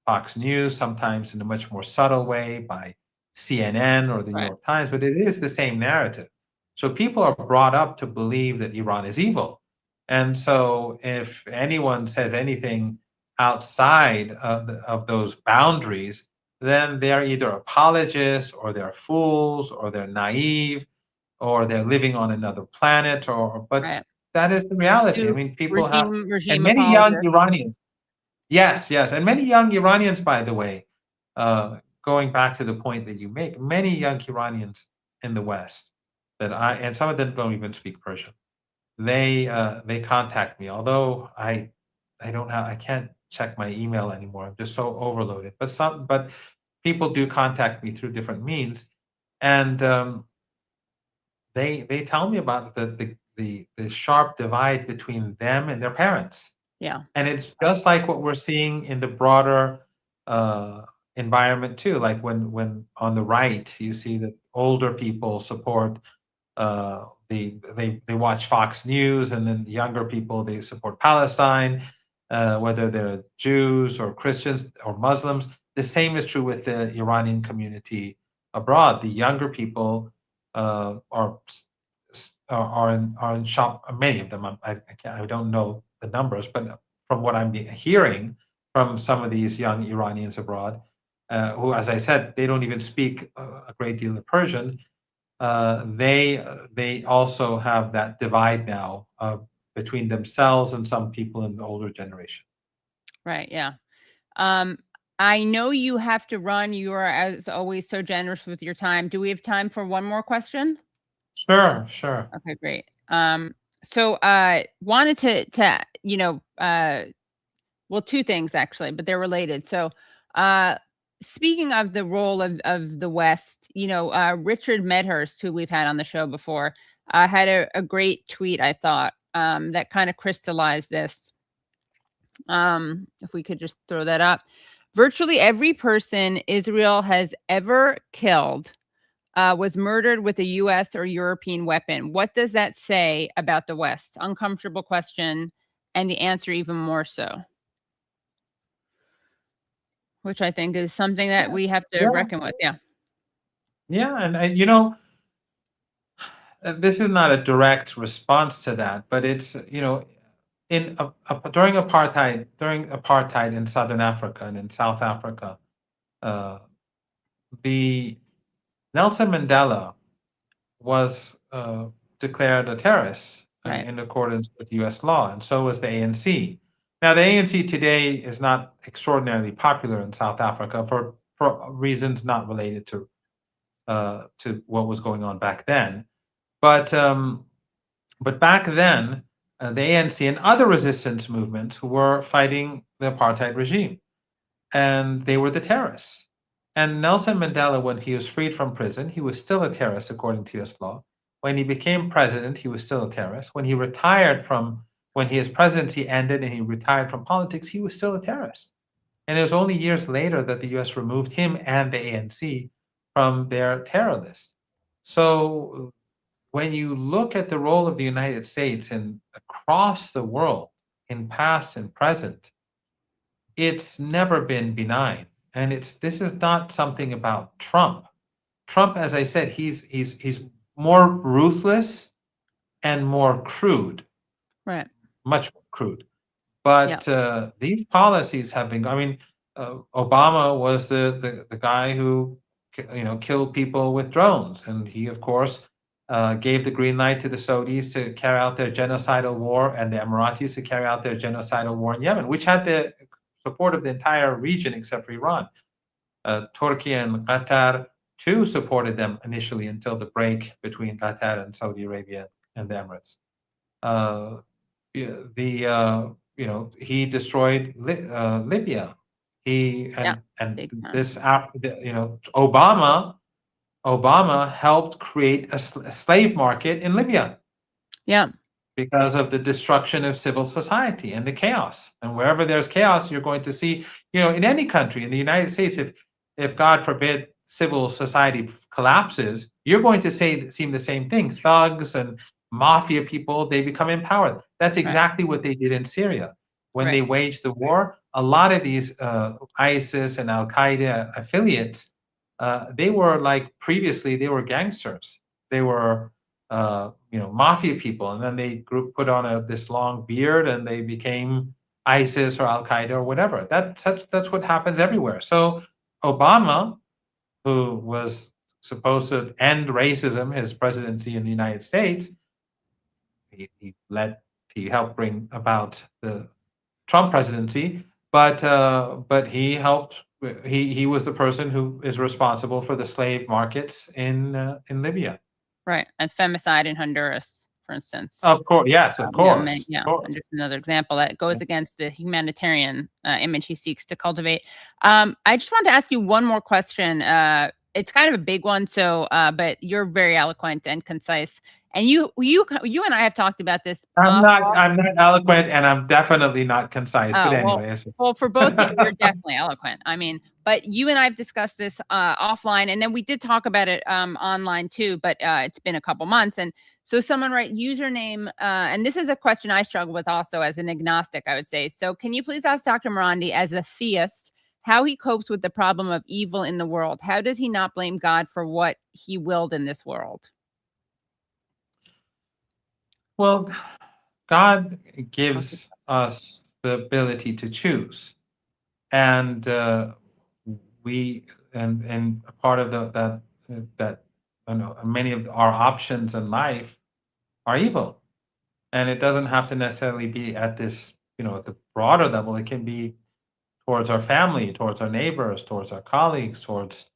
Fox News, sometimes in a much more subtle way by CNN or the New York Times, but it is the same narrative. So people are brought up to believe that Iran is evil. And so if anyone says anything outside of those boundaries, then they're either apologists, or they're fools, or they're naive, or they're living on another planet, but that is the reality. I mean, people and many young Iranians. Yes, and many young Iranians, by the way, going back to the point that you make, many young Iranians in the West and some of them don't even speak Persian. They contact me, although I can't check my email anymore. I'm just so overloaded. But people do contact me through different means, and they tell me about the sharp divide between them and their parents. Yeah. And it's just like what we're seeing in the broader environment too. Like when on the right you see that older people support they watch Fox News, and then the younger people, they support Palestine, whether they're Jews or Christians or Muslims. The same is true with the Iranian community abroad. The younger people are in shock. Many of them, I don't know the numbers, but from what I'm hearing from some of these young Iranians abroad, who, as I said, they don't even speak a great deal of Persian. They also have that divide now between themselves and some people in the older generation. Right. Yeah. I know you have to run. You are, as always, so generous with your time. Do we have time for one more question? Sure. Okay, great. So wanted to well, two things actually, but they're related. So speaking of the role of the West, Richard Medhurst, who we've had on the show before, had a great tweet, I thought, that kind of crystallized this. If we could just throw that up. Virtually every person Israel has ever killed was murdered with a U.S. or European weapon. What does that say about the West? Uncomfortable question, and the answer even more so. Which I think is something that we have to reckon with. Yeah. Yeah, and this is not a direct response to that, but it's during apartheid in Southern Africa and in South Africa, the Nelson Mandela was declared a terrorist in accordance with U.S. law, and so was the ANC. Now, the ANC today is not extraordinarily popular in South Africa for reasons not related to what was going on back then. But back then, the ANC and other resistance movements were fighting the apartheid regime, and they were the terrorists. And Nelson Mandela, when he was freed from prison, he was still a terrorist according to U.S. law. When he became president, he was still a terrorist. When his presidency ended and he retired from politics, he was still a terrorist. And it was only years later that the U.S. removed him and the ANC from their terror list. So when you look at the role of the United States and across the world, in past and present, it's never been benign. And this is not something about Trump. Trump, as I said, he's more ruthless and more crude. Right. Much more crude. But these policies have been, Obama was the guy who, killed people with drones. And he, of course, gave the green light to the Saudis to carry out their genocidal war and the Emiratis to carry out their genocidal war in Yemen, which had the support of the entire region except for Iran. Turkey and Qatar too supported them initially until the break between Qatar and Saudi Arabia and the Emirates. He destroyed Libya. Obama helped create a slave market in Libya. Yeah. Because of the destruction of civil society and the chaos. And wherever there's chaos, you're going to see, in any country, in the United States, if God forbid civil society collapses, you're going to see the same thing. Thugs and mafia people, they become empowered. That's exactly what they did in Syria. When they waged the war, a lot of these ISIS and Al-Qaeda affiliates, they were previously, they were gangsters. They were mafia people, and then they put on this long beard and they became ISIS or Al-Qaeda or whatever. That's what happens everywhere. So Obama, who was supposed to end racism, his presidency in the United States, he helped bring about the Trump presidency, but he was the person who is responsible for the slave markets in Libya. Right, and femicide in Honduras, for instance. Of course, yes, of course. Yeah, and just another example that goes against the humanitarian image he seeks to cultivate. I just wanted to ask you one more question. It's kind of a big one, but you're very eloquent and concise. And you and I have talked about this. I'm not eloquent, and I'm definitely not concise. But anyways, well, for both, you're definitely eloquent. But you and I have discussed this offline, and then we did talk about it online too. But it's been a couple months, and so someone write username, and this is a question I struggle with also as an agnostic, I would say. So can you please ask Dr. Marandi, as a theist, how he copes with the problem of evil in the world? How does he not blame God for what he willed in this world? Well, God gives us the ability to choose, and we and a part of that many of our options in life are evil, and it doesn't have to necessarily be at this at the broader level. It can be towards our family, towards our neighbors, towards our colleagues, towards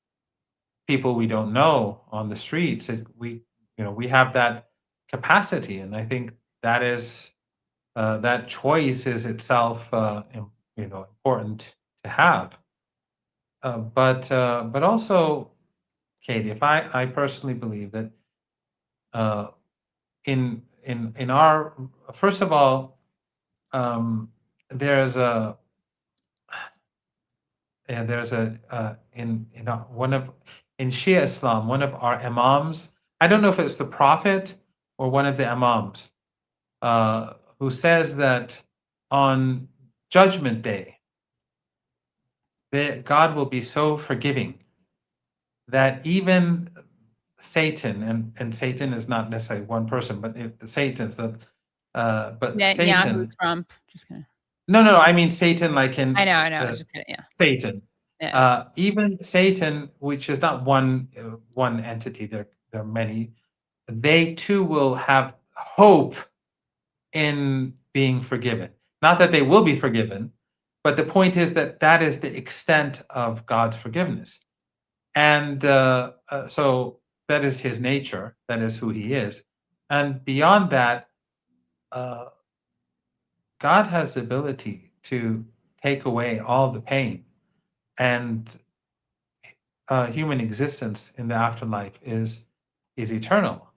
people we don't know on the streets. We have that capacity, and I think that is that choice is itself important to have. But also, Katie, if I personally believe that in our, first of all, there's a in Shia Islam, one of our imams, I don't know if it's the prophet or one of the imams, who says that on Judgment Day, God will be so forgiving that even Satan, and Satan is not necessarily one person, but Satan's that, but Satan. Trump, just kidding. No, I mean Satan, like in. I know. Just kidding, yeah. Satan. Yeah. Even Satan, which is not one entity, there are many. they too will have hope in being forgiven. Not that they will be forgiven, but the point is that that is the extent of God's forgiveness. And so that is his nature, that is who he is. And beyond that, God has the ability to take away all the pain, and human existence in the afterlife is eternal.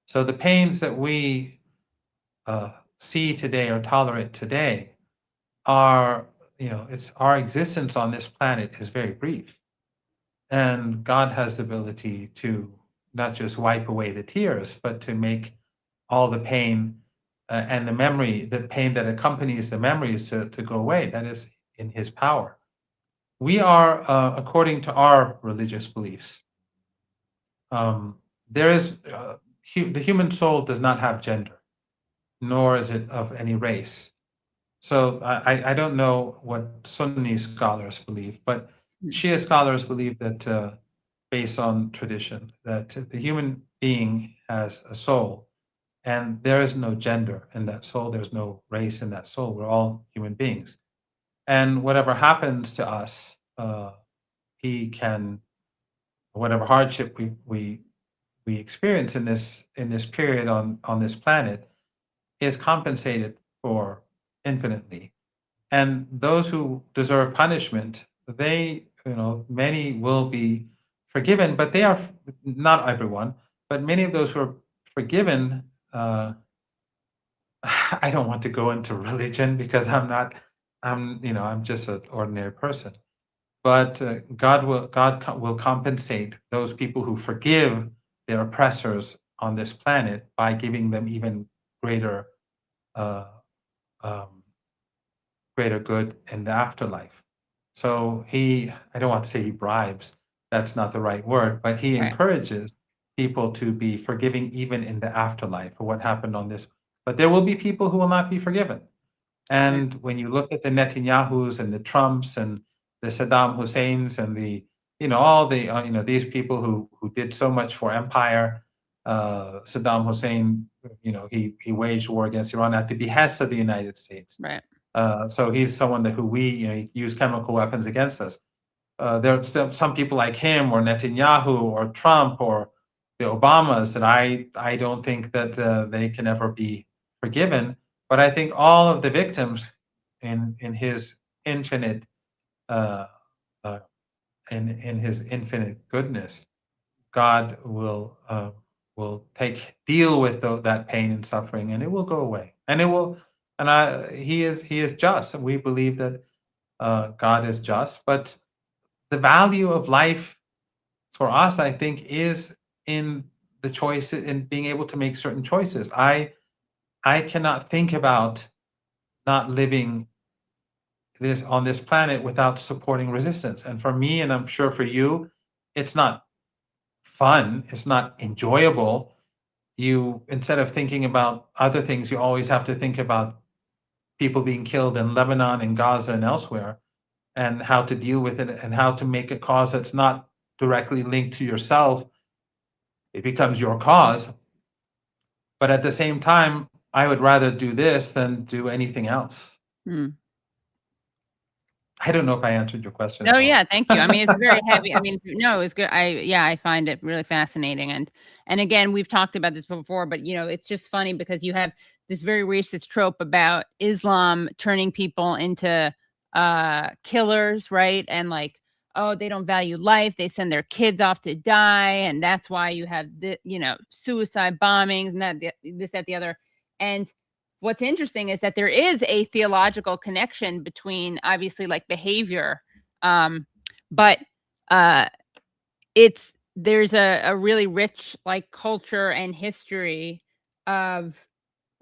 So the pains that we see today or tolerate today are, it's our existence on this planet is very brief, and God has the ability to not just wipe away the tears, but to make all the pain and the pain that accompanies the memories to go away. That is in his power. We are, according to our religious beliefs, there is the human soul does not have gender, nor is it of any race. So I don't know what Sunni scholars believe, but Shia scholars believe that, based on tradition, that the human being has a soul, and there is no gender in that soul. There's no race in that soul. We're all human beings, and whatever happens to us, he can, whatever hardship we experience in this period on this planet, is compensated for infinitely. And those who deserve punishment, they, many will be forgiven, but they are not everyone, but many of those who are forgiven. I don't want to go into religion because I'm just an ordinary person. But God will compensate those people who forgive their oppressors on this planet by giving them even greater greater good in the afterlife. So I don't want to say he bribes, that's not the right word, but he Right. encourages people to be forgiving even in the afterlife for what happened on this. But there will be people who will not be forgiven. And when you look at the Netanyahus and the Trumps and the Saddam Husseins and all the these people who did so much for empire. Saddam Hussein, he waged war against Iran at the behest of the United States. Right. So he's someone who he used chemical weapons against us. There are some people like him or Netanyahu or Trump or the Obamas that I don't think that they can ever be forgiven. But I think all of the victims, in his infinite in his infinite goodness, God will deal with that pain and suffering, and it will go away, and it will. And he is just. And we believe that God is just, but the value of life for us, I think, is in the choice, in being able to make certain choices. I cannot think about not living on this planet without supporting resistance. And for me, and I'm sure for you, it's not fun. It's not enjoyable. You, instead of thinking about other things, you always have to think about people being killed in Lebanon and Gaza and elsewhere, and how to deal with it and how to make a cause that's not directly linked to yourself. It becomes your cause. But at the same time, I would rather do this than do anything else. I don't know if I answered your question. No, yeah, thank you. I mean, it's very heavy. I mean, no, it's good. I find it really fascinating. And again, we've talked about this before, but it's just funny because you have this very racist trope about Islam turning people into killers, right? And like, oh, they don't value life. They send their kids off to die, and that's why you have the suicide bombings and that this, that, the other. And what's interesting is that there is a theological connection between obviously like behavior, but there's a really rich like culture and history of,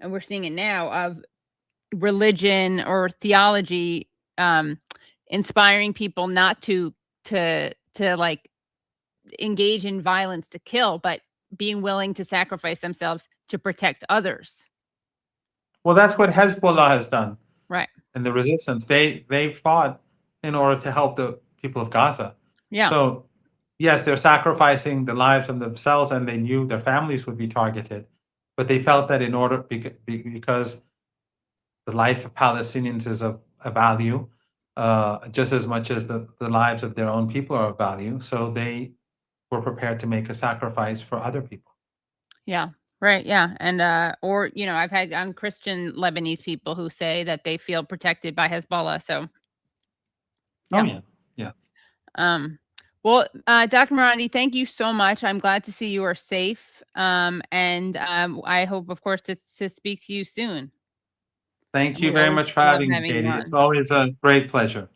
and we're seeing it now, of religion or theology inspiring people not to like engage in violence to kill, but being willing to sacrifice themselves to protect others. Well, that's what Hezbollah has done. Right. And the resistance, they fought in order to help the people of Gaza. Yeah. So yes, they're sacrificing the lives of themselves, and they knew their families would be targeted, but they felt that in order, because the life of Palestinians is of a value, just as much as the lives of their own people are of value, so they were prepared to make a sacrifice for other people. Yeah. Right. Yeah. And, or, I've had Christian Lebanese people who say that they feel protected by Hezbollah. So, Oh, yeah. Yeah. Well, Dr. Marandi, thank you so much. I'm glad to see you are safe. And I hope, of course, to speak to you soon. Thank you We very always much for love having me, having you Katie. on. It's always a great pleasure.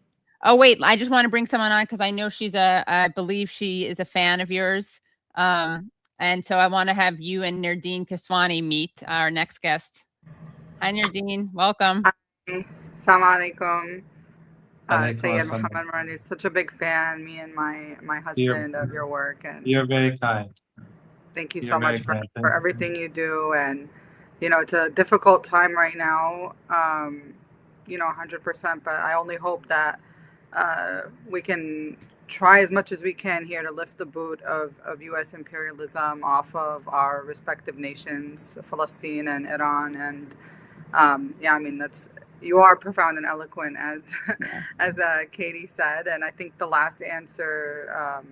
Oh, wait, I just want to bring someone on because I know I believe she is a fan of yours. And so I want to have you and Nerdeen Kiswani meet our next guest. Hi, Nerdeen. Welcome. Hi. Assalamu alaikum. Alaikum Sayyid assalam. Mohammad Marandi is such a big fan, me and my husband, of your work. And You're very kind. thank you You're so much very kind. for everything you do. And, it's a difficult time right now, 100%. But I only hope that we can try as much as we can here to lift the boot of U.S. imperialism off of our respective nations, Palestine and Iran. And you are profound and eloquent, as Katie said. And I think the last answer,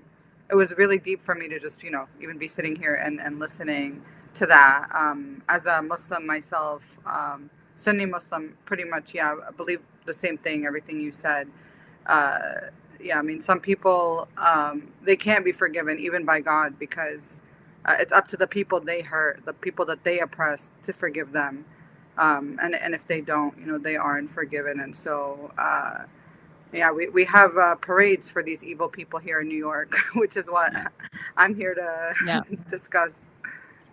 it was really deep for me to just even be sitting here and listening to that. As a Muslim myself, Sunni Muslim, pretty much, I believe the same thing, everything you said. Some people, they can't be forgiven even by God, because it's up to the people they hurt, the people that they oppress, to forgive them. And if they don't, they aren't forgiven. And so, we have parades for these evil people here in New York, which is what I'm here to discuss.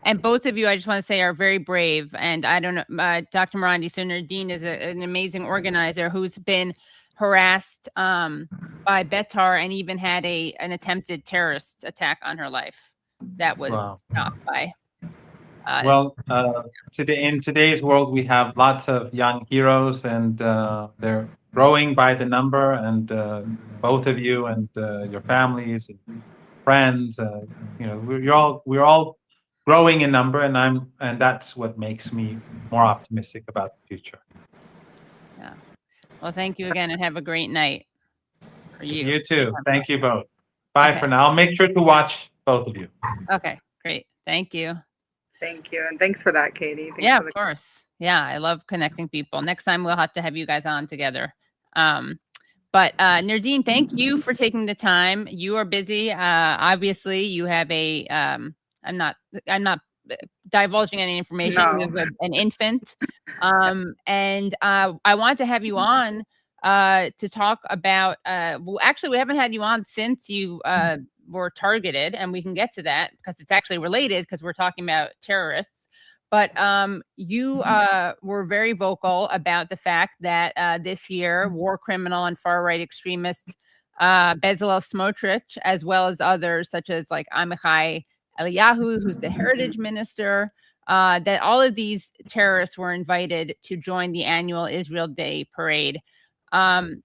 And both of you, I just want to say, are very brave. And I don't know, Dr. Marandi, so Nerdeen is an amazing organizer who's been harassed by Betar and even had an attempted terrorist attack on her life that was stopped by. In today's world, we have lots of young heroes, and they're growing by the number. And both of you and your families, and friends, we're all growing in number, and that's what makes me more optimistic about the future. Yeah. Well, thank you again, and have a great night for you. You too. Thank you both. Bye Okay. for now. I'll make sure to watch both of you. Okay, great. Thank you. Thank you. And thanks for that, Katie. Of course. Yeah, I love connecting people. Next time we'll have to have you guys on together. But Nerdeen, thank you for taking the time. You are busy. Obviously, you have I'm not divulging any information. No. You have an infant. And I want to have you on to talk about, actually, we haven't had you on since you were targeted, and we can get to that because it's actually related, because we're talking about terrorists. But you were very vocal about the fact that this year, war criminal and far-right extremist Bezalel Smotrich, as well as others such as like Amichai Eliyahu, who's the heritage minister, that all of these terrorists were invited to join the annual Israel Day parade. And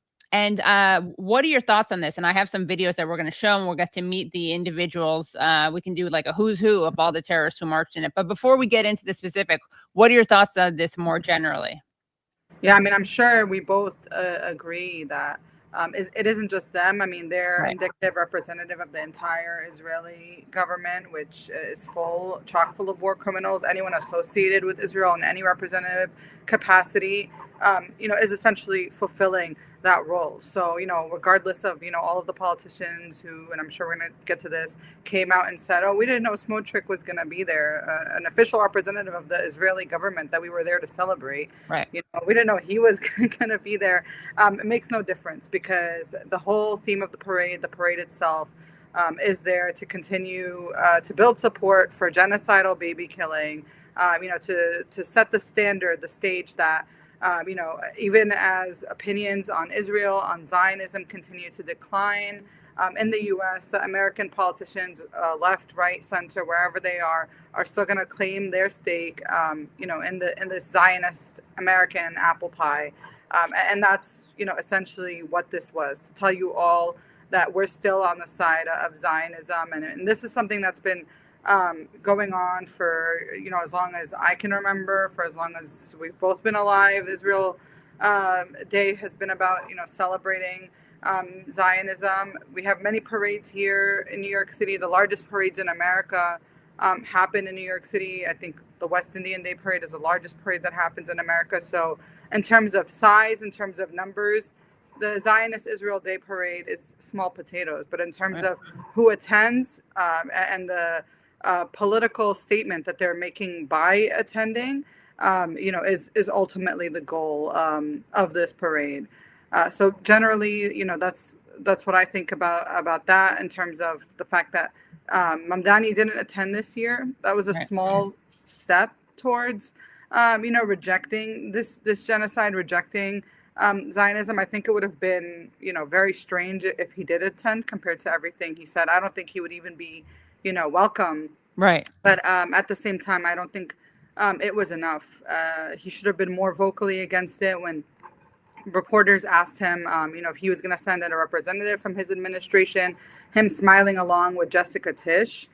what are your thoughts on this? And I have some videos that we're going to show, and we'll get to meet the individuals. We can do like a who's who of all the terrorists who marched in it. But before we get into the specific, what are your thoughts on this more generally? Yeah, I'm sure we both agree that it isn't just them. They're indicative representative of the entire Israeli government, which is chock full of war criminals. Anyone associated with Israel in any representative capacity, is essentially fulfilling that role. So, regardless of, all of the politicians who, and I'm sure we're going to get to this, came out and said, oh, we didn't know Smotrich was going to be there, an official representative of the Israeli government that we were there to celebrate. Right. We didn't know he was going to be there. It makes no difference, because the whole theme of the parade itself, is there to continue to build support for genocidal baby killing, to set the standard, the stage that, even as opinions on Israel, on Zionism continue to decline in the U.S., the American politicians, left, right, center, wherever they are still going to claim their stake, in this Zionist American apple pie. And that's, essentially what this was, to tell you all that we're still on the side of Zionism. And this is something that's been going on for, as long as I can remember, for as long as we've both been alive. Israel Day has been about, celebrating Zionism. We have many parades here in New York City. The largest parades in America happen in New York City. I think the West Indian Day Parade is the largest parade that happens in America. So in terms of size, in terms of numbers, the Zionist Israel Day Parade is small potatoes. But in terms of who attends and the political statement that they're making by attending, is ultimately the goal of this parade. So generally, that's what I think about that in terms of the fact that Mamdani didn't attend this year. That was a small step towards, rejecting this genocide, rejecting Zionism. I think it would have been, very strange if he did attend compared to everything he said. I don't think he would even be, welcome. Right. But at the same time, I don't think it was enough. He should have been more vocally against it when reporters asked him, if he was going to send in a representative from his administration, him smiling along with Jessica Tisch,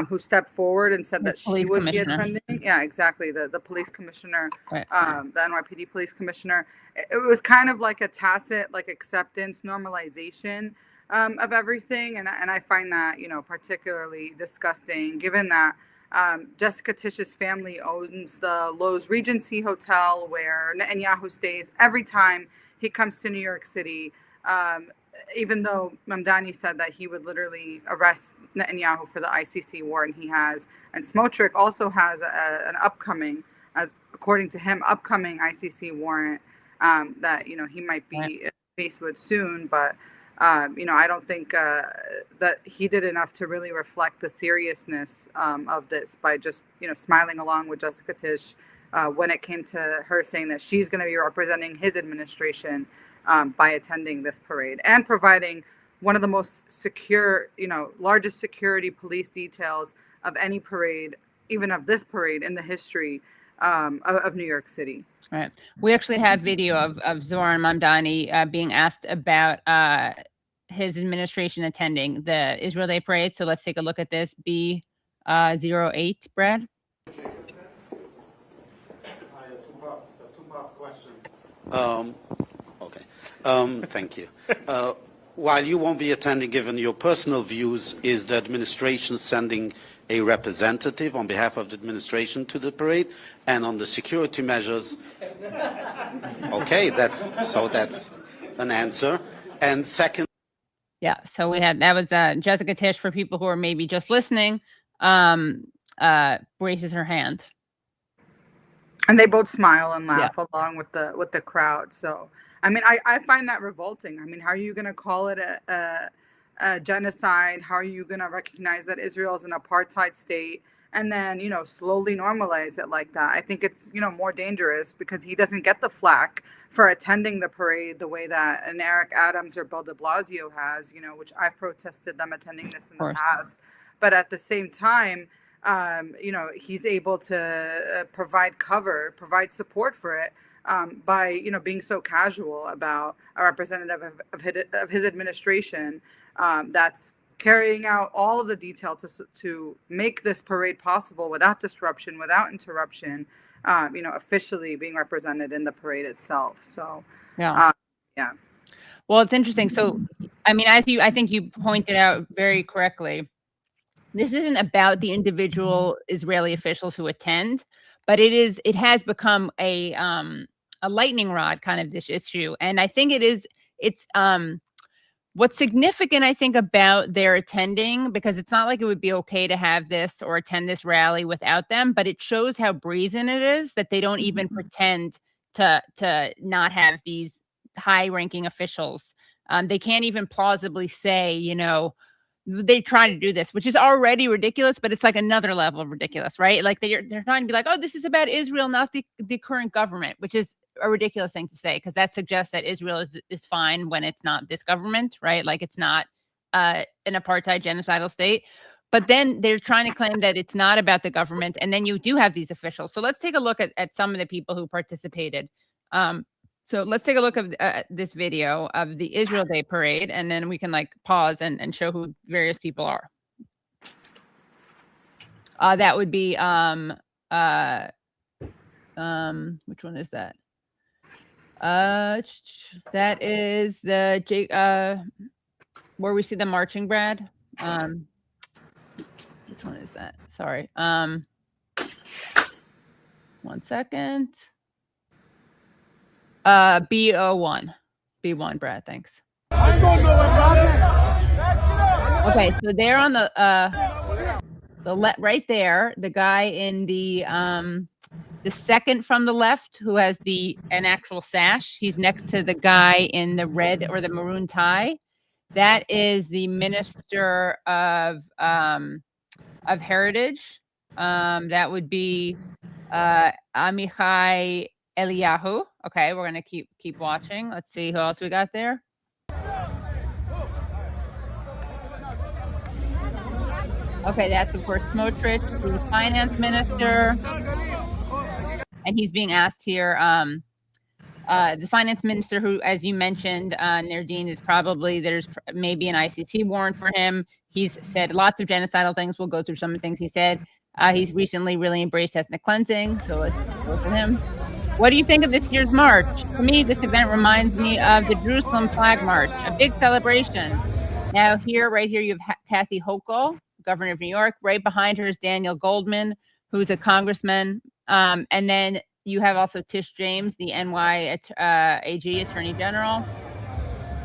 who stepped forward and said that she would be attending. Yeah, exactly. The police commissioner, the NYPD police commissioner. It was kind of like a tacit, acceptance, normalization of everything. And I find that, particularly disgusting, given that Jessica Tisch's family owns the Lowe's Regency Hotel where Netanyahu stays every time he comes to New York City, even though Mamdani said that he would literally arrest Netanyahu for the ICC warrant he has. And Smotrich also has an upcoming, according to him, upcoming ICC warrant that, he might be faced with soon. But I don't think that he did enough to really reflect the seriousness of this by just, smiling along with Jessica Tisch when it came to her saying that she's going to be representing his administration by attending this parade and providing one of the most secure, largest security police details of any parade, even of this parade in the history of New York City. Right. We actually have video of Zoran Mamdani being asked about his administration attending the Israel Day Parade. So let's take a look at this. B08, Brad. Two-part question. Thank you. While you won't be attending, given your personal views, is the administration sending a representative on behalf of the administration to the parade? And on the security measures, okay, that's an answer. And second, yeah, so that was Jessica Tisch, for people who are maybe just listening, raises her hand. And they both smile and laugh along with the crowd. So, I mean, I find that revolting. I mean, how are you going to call it a genocide? How are you going to recognize that Israel is an apartheid state and then, slowly normalize it like that? I think it's, more dangerous because he doesn't get the flack for attending the parade the way that an Eric Adams or Bill de Blasio has, which I've protested them attending this in the past. But at the same time, he's able to provide cover, provide support for it by, being so casual about a representative of his administration that's carrying out all of the details to make this parade possible without disruption, without interruption, officially being represented in the parade itself. So, yeah. Well, it's interesting. So, I mean, I think you pointed out very correctly, this isn't about the individual Israeli officials who attend, but it has become a lightning rod kind of this issue. And I think it's what's significant, I think, about their attending, because it's not like it would be okay to have this or attend this rally without them, but it shows how brazen it is that they don't even pretend to not have these high-ranking officials. They can't even plausibly say, they try to do this, which is already ridiculous, but it's like another level of ridiculous, right? Like they're trying to be like, oh, this is about Israel, not the current government, which is a ridiculous thing to say, because that suggests that Israel is fine when it's not this government, right? Like it's not an apartheid genocidal state. But then they're trying to claim that it's not about the government, and then you do have these officials. So let's take a look at some of the people who participated. So let's take a look at this video of the Israel Day parade, and then we can like pause and show who various people are. That would be which one is that? That is the where we see the marching, Brad. Which one is that? Sorry. 1 second. B01. B1, Brad, thanks. Okay, so they're on the right there, the guy in the second from the left who has an actual sash. He's next to the guy in the red or the maroon tie. That is the Minister of Heritage. That would be Amichai Eliyahu. Okay, we're gonna keep watching. Let's see who else we got there. Okay, that's of course Smotrich, the finance minister, and he's being asked here. The finance minister, who, as you mentioned, Nerdeen, is there's maybe an ICC warrant for him. He's said lots of genocidal things. We'll go through some of the things he said. He's recently really embraced ethnic cleansing. So let's go to him. What do you think of this year's march? To me, this event reminds me of the Jerusalem Flag March, a big celebration. Now right here, you have Kathy Hochul, governor of New York. Right behind her is Daniel Goldman, who's a congressman. And then you have also Tisch James, the NY AG, Attorney General.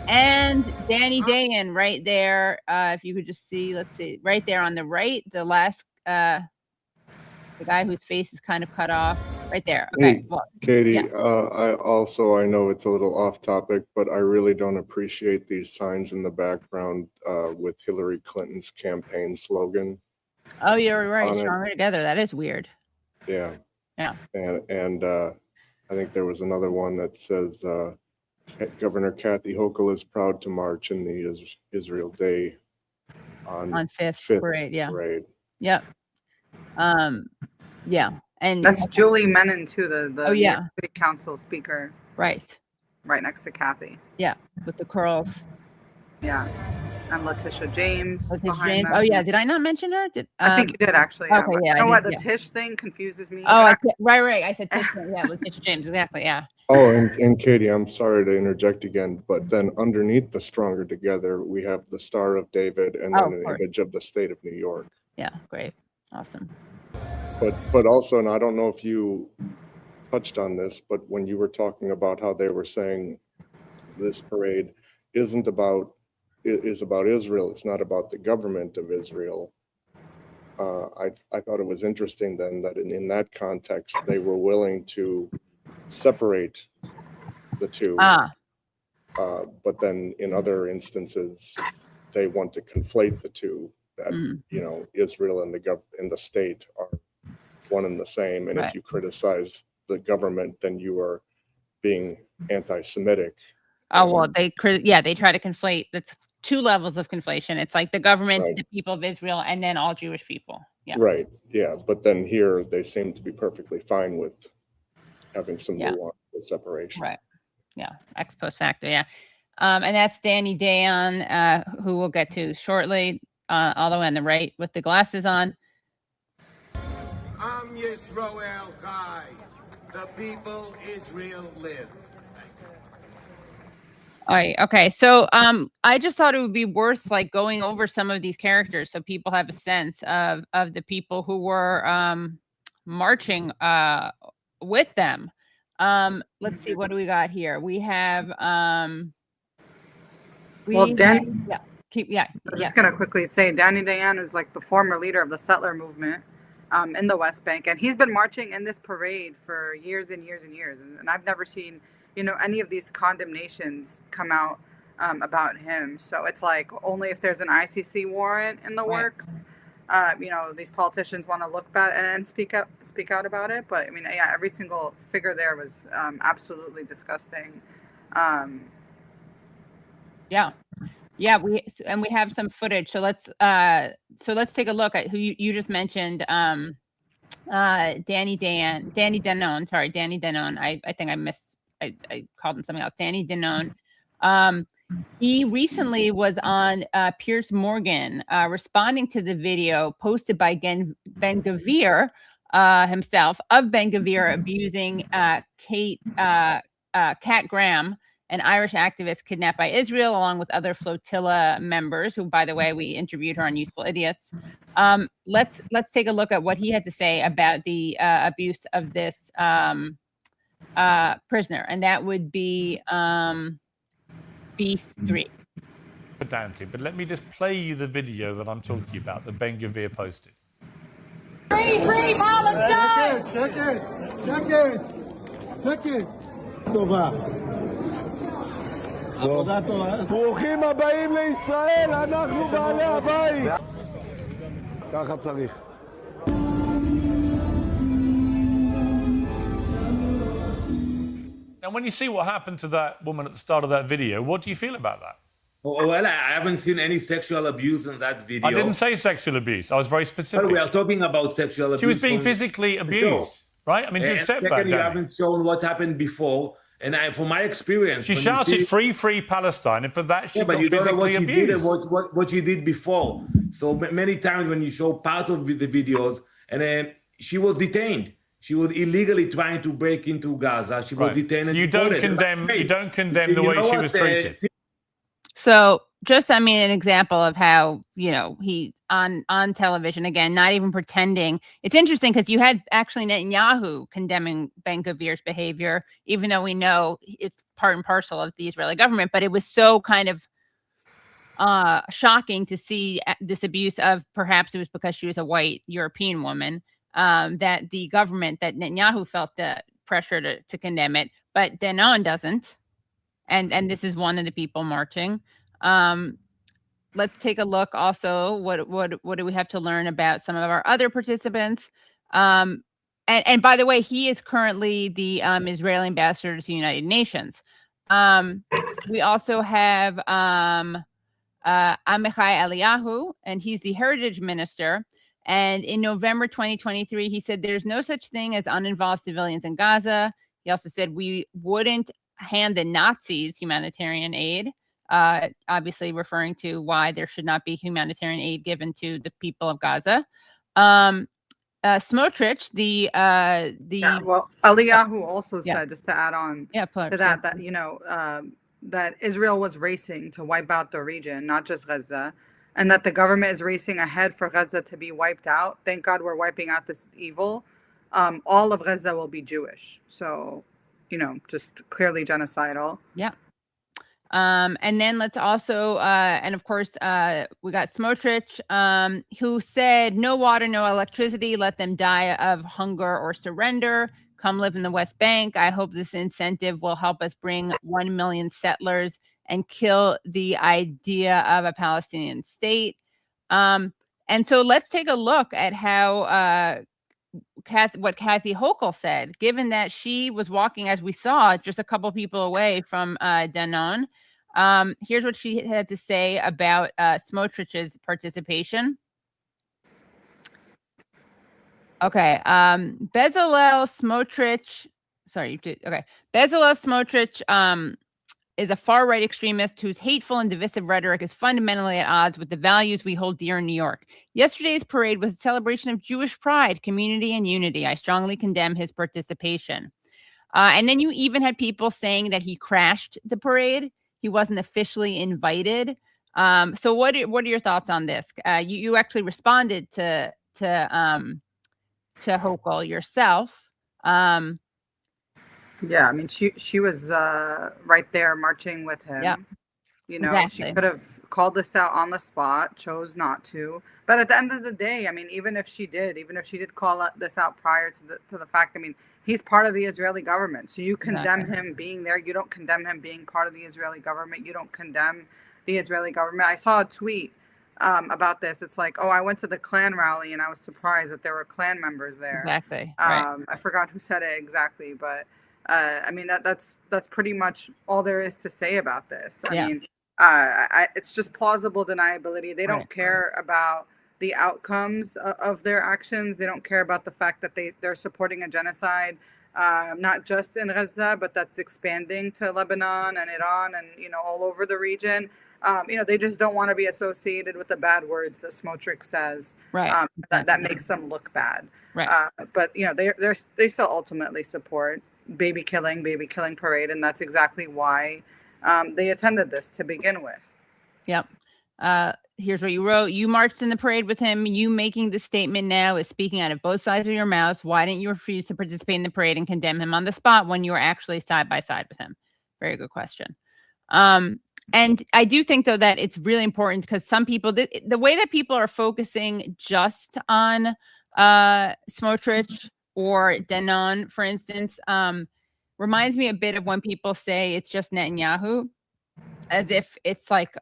And Danny Danon right there. If you could just see, let's see, right there on the right, the last, the guy whose face is kind of cut off. Right there. Okay. Hey, well, Katie, yeah. I know it's a little off topic, but I really don't appreciate these signs in the background with Hillary Clinton's campaign slogan. Oh, you're right. Stronger together. That is weird. Yeah. Yeah. And I think there was another one that says Governor Kathy Hochul is proud to march in the Israel Day on 5th parade. Yeah. Parade. Yep. Yeah. And that's Julie Menon too, the city council speaker. Right next to Kathy. Yeah, with the curls. Yeah, and Letitia James. Oh yeah, did I not mention her? I think you did actually. Okay, yeah. You know what? The Tisch thing confuses me. Oh, right. I said Tisch. Yeah, Letitia James. Exactly. Yeah. Oh, and Katie, I'm sorry to interject again, but then underneath the Stronger Together, we have the Star of David and then an image of the state of New York. Yeah, great, awesome. But also, and I don't know if you touched on this, but when you were talking about how they were saying this parade is about Israel, it's not about the government of Israel. I thought it was interesting then that in that context, they were willing to separate the two. But then in other instances, they want to conflate the two, that, Israel and the state are one and the same, and if you criticize the government, then you are being anti-Semitic. Oh well, they try to conflate. That's two levels of conflation. It's like the government, the people of Israel, and then all Jewish people. Yeah. Right. Yeah, but then here they seem to be perfectly fine with having some nuance with separation. Right. Yeah. Ex post facto. Yeah. And that's Danny Danon, who we'll get to shortly, all the way on the right with the glasses on. I'm Yisroel Chai. The people Israel live. All right. Okay. So I just thought it would be worth like going over some of these characters so people have a sense of the people who were marching with them. Let's see, what do we got here? We have I'm just gonna quickly say Danny Danon is like the former leader of the settler movement in the West Bank, and he's been marching in this parade for years and years and years, and I've never seen any of these condemnations come out about him. So it's like only if there's an ICC warrant in the works, these politicians want to look back and speak out about it. But I mean, yeah, every single figure there was absolutely disgusting. We have some footage. So let's take a look at who you just mentioned. Danny Danon. I think I I called him something else. Danny Danon. He recently was on Piers Morgan responding to the video posted by Ben Gvir himself of Ben Gvir abusing Kat Graham, an Irish activist kidnapped by Israel, along with other flotilla members, who, by the way, we interviewed her on Useful Idiots. Let's take a look at what he had to say about the abuse of this prisoner, and that would be B3. But let me just play you the video that I'm talking about that Ben Gvir posted. Free Palestine! שקט. טובה. עבודה טובה. ברוכים הבאים לישראל, אנחנו בעלי הבית. ככה צריך. And when you see what happened to that woman at the start of that video, what do you feel about that? Well, I haven't seen any sexual abuse in that video. I didn't say sexual abuse. I was very specific. But we are talking about sexual abuse. She was being physically abused, right? I mean, do you accept that, Danny? You Danny? haven't shown what happened before. And from my experience... She shouted, free Palestine, and for that she got physically abused. What she did before. So many times when you show part of the videos, and then she was detained. She was illegally trying to break into Gaza. She was detained. So and you don't condemn the way she was treated. So just, I mean, an example of how, you know, he on television, again, not even pretending. It's interesting because you had actually Netanyahu condemning Ben Gvir's behavior, even though we know it's part and parcel of the Israeli government. But it was so kind of shocking to see this abuse of, perhaps it was because she was a white European woman, that the government, that Netanyahu felt the pressure to condemn it, but Danon doesn't. And this is one of the people marching. Let's take a look also. What do we have to learn about some of our other participants? And by the way, he is currently the Israeli ambassador to the United Nations. We also have Amichai Eliyahu, and he's the heritage minister. And in November 2023, he said there's no such thing as uninvolved civilians in Gaza. He also said we wouldn't hand the Nazis humanitarian aid, obviously referring to why there should not be humanitarian aid given to the people of Gaza. Smotrich, Eliyahu also said, just to add on to that, you know, that Israel was racing to wipe out the region, not just Gaza, and that the government is racing ahead for Gaza to be wiped out. Thank God we're wiping out this evil. All of Gaza will be Jewish. So, you know, just clearly genocidal. Yeah. And then let's also, and of course, we got Smotrich, who said, no water, no electricity, let them die of hunger or surrender. Come live in the West Bank. I hope this incentive will help us bring 1 million settlers and kill the idea of a Palestinian state. And so let's take a look at how, what Kathy Hochul said, given that she was walking, as we saw, just a couple people away from Danon. Here's what she had to say about Smotrich's participation. Okay. Bezalel Smotrich, Bezalel Smotrich is a far-right extremist whose hateful and divisive rhetoric is fundamentally at odds with the values we hold dear in New York. Yesterday's parade was a celebration of Jewish pride, community, and unity. I strongly condemn his participation. And then you even had people saying that he crashed the parade. He wasn't officially invited. So what are your thoughts on this? You actually responded to Hochul yourself. Yeah, I mean, she was right there marching with him. Yeah. You know, exactly. She could have called this out on the spot, chose not to. But at the end of the day, I mean, even if she did call this out prior to the fact, I mean, he's part of the Israeli government. So you condemn him being there. You don't condemn him being part of the Israeli government. You don't condemn the Israeli government. I saw a tweet about this. It's like, oh, I went to the Klan rally and I was surprised that there were Klan members there. Exactly. I forgot who said it exactly, but I mean, that's pretty much all there is to say about this. I mean, it's just plausible deniability. They don't care about the outcomes of their actions. They don't care about the fact that they're supporting a genocide. not just in Gaza, but that's expanding to Lebanon and Iran and, all over the region. They just don't want to be associated with the bad words that Smotrich says. Right. That makes them look bad. Right. But they still ultimately support baby killing parade, and that's exactly why they attended this to begin with. Yep. Here's what you wrote. You marched in the parade with him. You making the statement now is speaking out of both sides of your mouths. Why didn't you refuse to participate in the parade and condemn him on the spot when you were actually side by side with him? Very good question. And I do think, though, that it's really important because some people, the way that people are focusing just on Smotrich or Danon, for instance, reminds me a bit of when people say it's just Netanyahu, as if it's like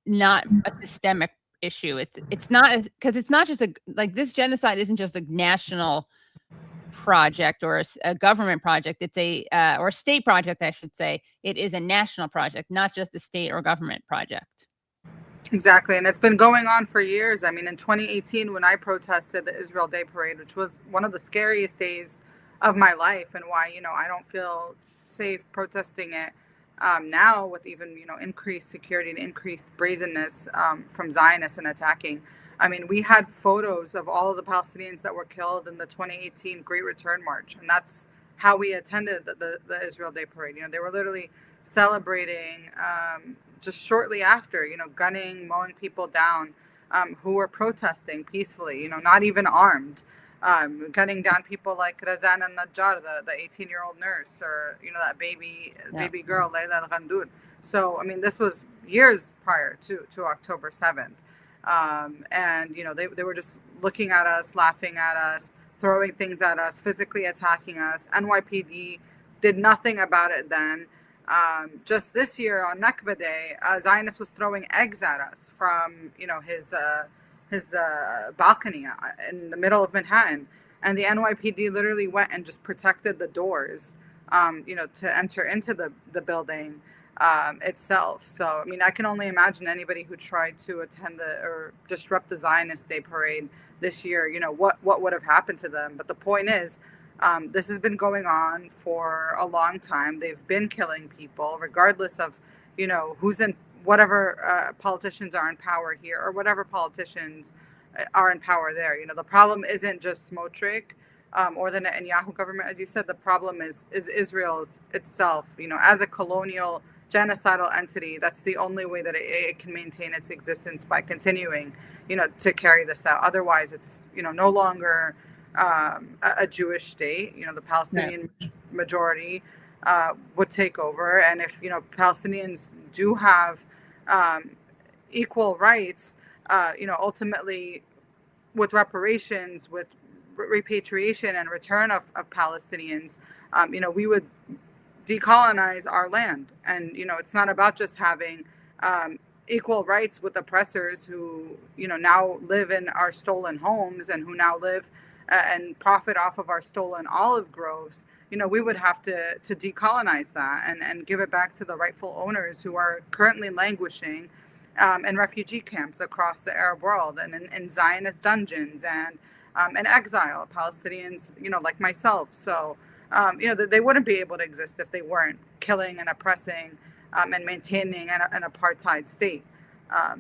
not a systemic issue. It's not, because it's not just this genocide isn't just a national project or a government project. It's or a state project, I should say. It is a national project, not just a state or government project. Exactly. And it's been going on for years. I mean, in 2018, when I protested the Israel Day Parade, which was one of the scariest days of my life, and why, I don't feel safe protesting it now with even, increased security and increased brazenness from Zionists and attacking. I mean, we had photos of all of the Palestinians that were killed in the 2018 Great Return March. And that's how we attended the Israel Day Parade. They were literally celebrating just shortly after, gunning, mowing people down who were protesting peacefully, not even armed, gunning down people like Razan al-Najjar, the 18-year-old nurse, or, that baby girl, Layla al-Ghandour. So, I mean, this was years prior to October 7th. And, they were just looking at us, laughing at us, throwing things at us, physically attacking us. NYPD did nothing about it then. Just this year on Nakba Day, a Zionist was throwing eggs at us from, his balcony in the middle of Manhattan. And the NYPD literally went and just protected the doors, to enter into the building itself. So, I mean, I can only imagine anybody who tried to attend or disrupt the Zionist Day Parade this year, what would have happened to them. But the point is, this has been going on for a long time. They've been killing people, regardless of, who's in whatever politicians are in power here, or whatever politicians are in power there. The problem isn't just Smotrich or the Netanyahu government, as you said. The problem is Israel's itself. As a colonial genocidal entity, that's the only way that it can maintain its existence, by continuing, to carry this out. Otherwise, it's, no longer a Jewish state. The Palestinian majority would take over. And if, Palestinians do have equal rights, ultimately with reparations, with repatriation and return of Palestinians, we would decolonize our land. And, it's not about just having equal rights with oppressors who, now live in our stolen homes, and who now live and profit off of our stolen olive groves. We would have to decolonize that and give it back to the rightful owners who are currently languishing in refugee camps across the Arab world, and in Zionist dungeons, and in exile, Palestinians, like myself. So, they wouldn't be able to exist if they weren't killing and oppressing and maintaining an apartheid state.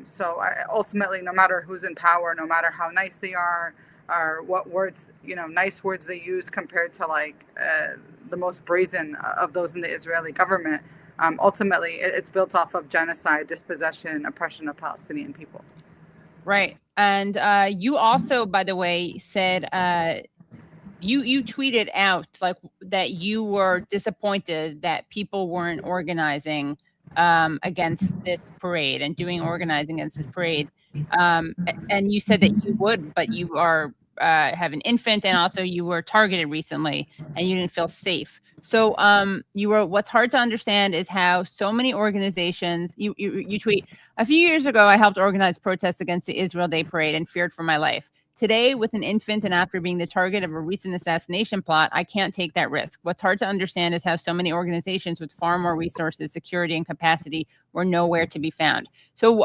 So ultimately, no matter who's in power, no matter how nice they are, or what words, nice words they use compared to the most brazen of those in the Israeli government, ultimately it's built off of genocide, dispossession, oppression of Palestinian people. Right. And you also, by the way, said you tweeted out that you were disappointed that people weren't organizing against this parade and doing organizing against this parade. And you said that you would, but you are have an infant, and also you were targeted recently and you didn't feel safe. So you wrote, what's hard to understand is how so many organizations, you tweet, a few years ago, I helped organize protests against the Israel Day Parade and feared for my life. Today, with an infant and after being the target of a recent assassination plot, I can't take that risk. What's hard to understand is how so many organizations with far more resources, security, and capacity were nowhere to be found. So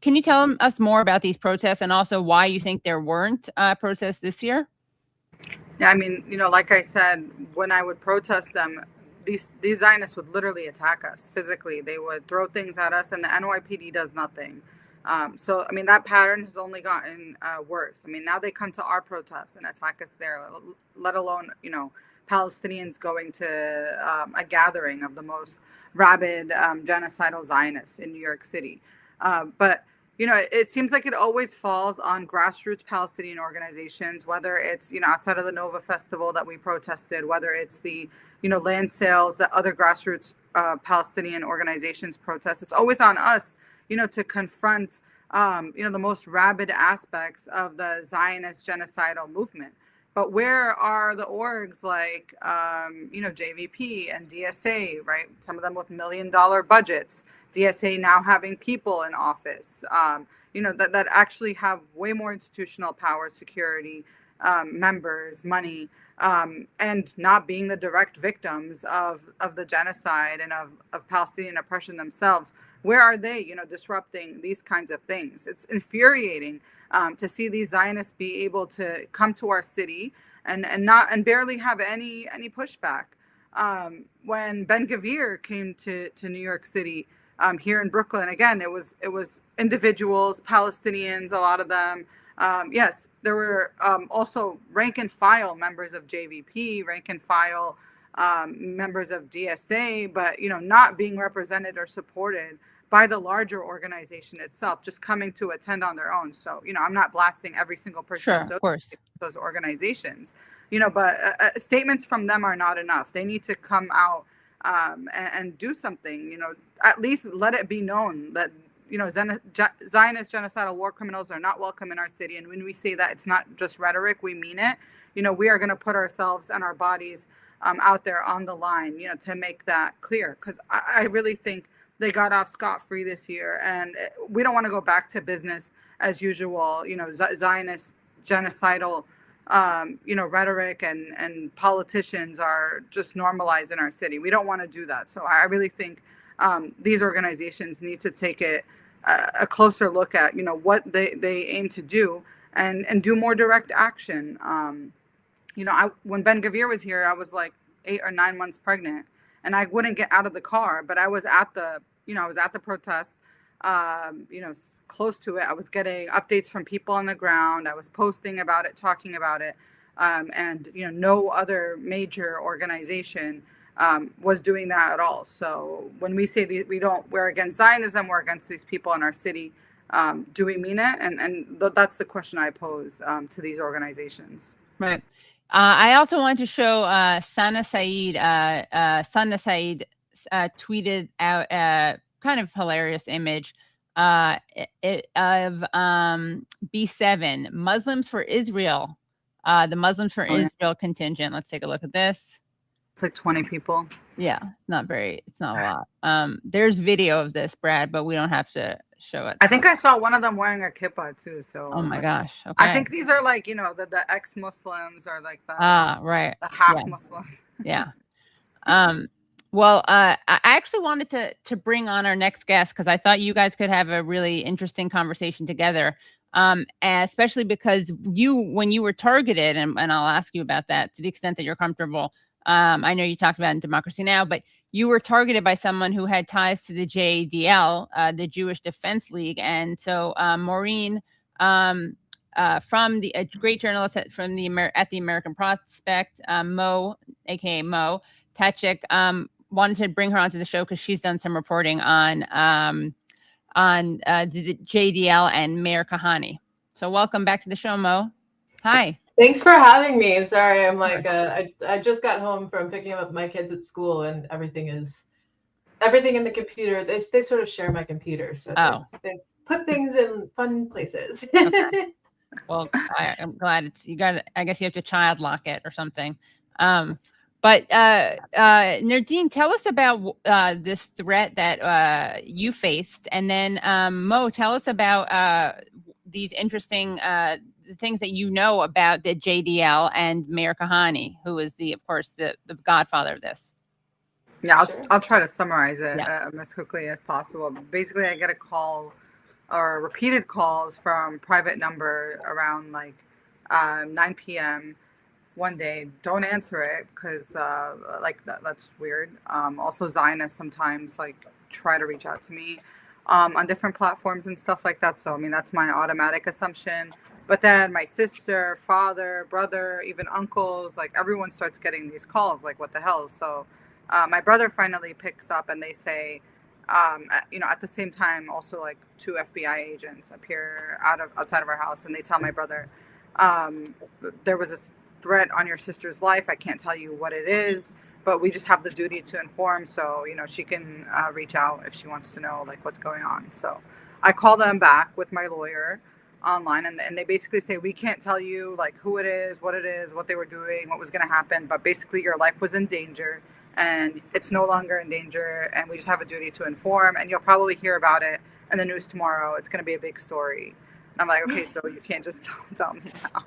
can you tell us more about these protests, and also why you think there weren't protests this year? Yeah, I mean, like I said, when I would protest them, these Zionists would literally attack us physically. They would throw things at us, and the NYPD does nothing. So, I mean, that pattern has only gotten worse. I mean, now they come to our protests and attack us there, let alone, Palestinians going to a gathering of the most rabid genocidal Zionists in New York City. But it seems like it always falls on grassroots Palestinian organizations, whether it's, outside of the Nova Festival that we protested, whether it's the, land sales that other grassroots Palestinian organizations protest. It's always on us, to confront, the most rabid aspects of the Zionist genocidal movement. But where are the orgs like, JVP and DSA, right? Some of them with $1 million budgets. DSA now having people in office, that actually have way more institutional power, security, members, money, and not being the direct victims of the genocide and of Palestinian oppression themselves. Where are they, disrupting these kinds of things? It's infuriating to see these Zionists be able to come to our city and barely have any pushback. When Ben Gvir came to New York City, here in Brooklyn, again, it was individuals, Palestinians, a lot of them. Yes, there were also rank and file members of JVP, rank and file members of DSA, but not being represented or supported by the larger organization itself, just coming to attend on their own. So, I'm not blasting every single person associated with those organizations, but statements from them are not enough. They need to come out and do something, at least let it be known that, Zionist genocidal war criminals are not welcome in our city. And when we say that, it's not just rhetoric, we mean it. We are going to put ourselves and our bodies out there on the line, to make that clear. Because I really think they got off scot-free this year. And we don't want to go back to business as usual, Zionist genocidal rhetoric and politicians are just normalized in our city. We don't want to do that. So I really think these organizations need to take a closer look at, what they aim to do and do more direct action. When Ben Gvir was here, I was like 8 or 9 months pregnant and I wouldn't get out of the car, but I was at the protest, close to it. I was getting updates from people on the ground. I was posting about it, talking about it. And no other major organization was doing that at all. So when we say we're against Zionism, we're against these people in our city. Do we mean it? And that's the question I pose to these organizations. Right. I also want to show Sana Saeed. Sana Saeed tweeted out a kind of hilarious image of B7 Muslims for Israel. The Muslims for Israel contingent. Let's take a look at this. It's like 20 people. Yeah, it's not a lot. There's video of this, Brad, but we don't have to show it. I think I saw one of them wearing a kippah too. So oh my gosh. Okay. I think these are like, the ex-Muslims or like the right. The half Muslim. Yeah. Well, I actually wanted to bring on our next guest because I thought you guys could have a really interesting conversation together. Especially because when you were targeted, and I'll ask you about that to the extent that you're comfortable. I know you talked about in Democracy Now!, but you were targeted by someone who had ties to the JDL, the Jewish Defense League. And so Maureen, from a great journalist at the American Prospect, Moe, aka Moe Tkacik, wanted to bring her onto the show because she's done some reporting on the JDL and Meir Kahane. So welcome back to the show, Moe. Hi. Thanks for having me. Sorry, I'm like, I just got home from picking up my kids at school and everything in the computer. They sort of share my computer. So they put things in fun places. Okay. Well, I'm glad I guess you have to child lock it or something. But Nerdeen, tell us about this threat that you faced. And then Moe, tell us about these interesting things that you know about the JDL and Meir Kahane, who is of course, the godfather of this. Yeah, I'll try to summarize it as quickly as possible. Basically, I get a call or repeated calls from private number around like 9 p.m. one day, don't answer it because like that's weird. Also, Zionists sometimes like try to reach out to me on different platforms and stuff like that. So I mean, that's my automatic assumption. But then my sister, father, brother, even uncles, like everyone starts getting these calls. Like, what the hell? So my brother finally picks up, and they say, at the same time, also like 2 FBI agents appear outside of our house, and they tell my brother, there was a threat on your sister's life. I can't tell you what it is, but we just have the duty to inform. So, she can reach out if she wants to know like what's going on. So I call them back with my lawyer online, and they basically say, we can't tell you like who it is, what they were doing, what was going to happen, but basically your life was in danger and it's no longer in danger, and we just have a duty to inform, and you'll probably hear about it in the news tomorrow. It's going to be a big story. And I'm like, okay, so you can't just tell me now.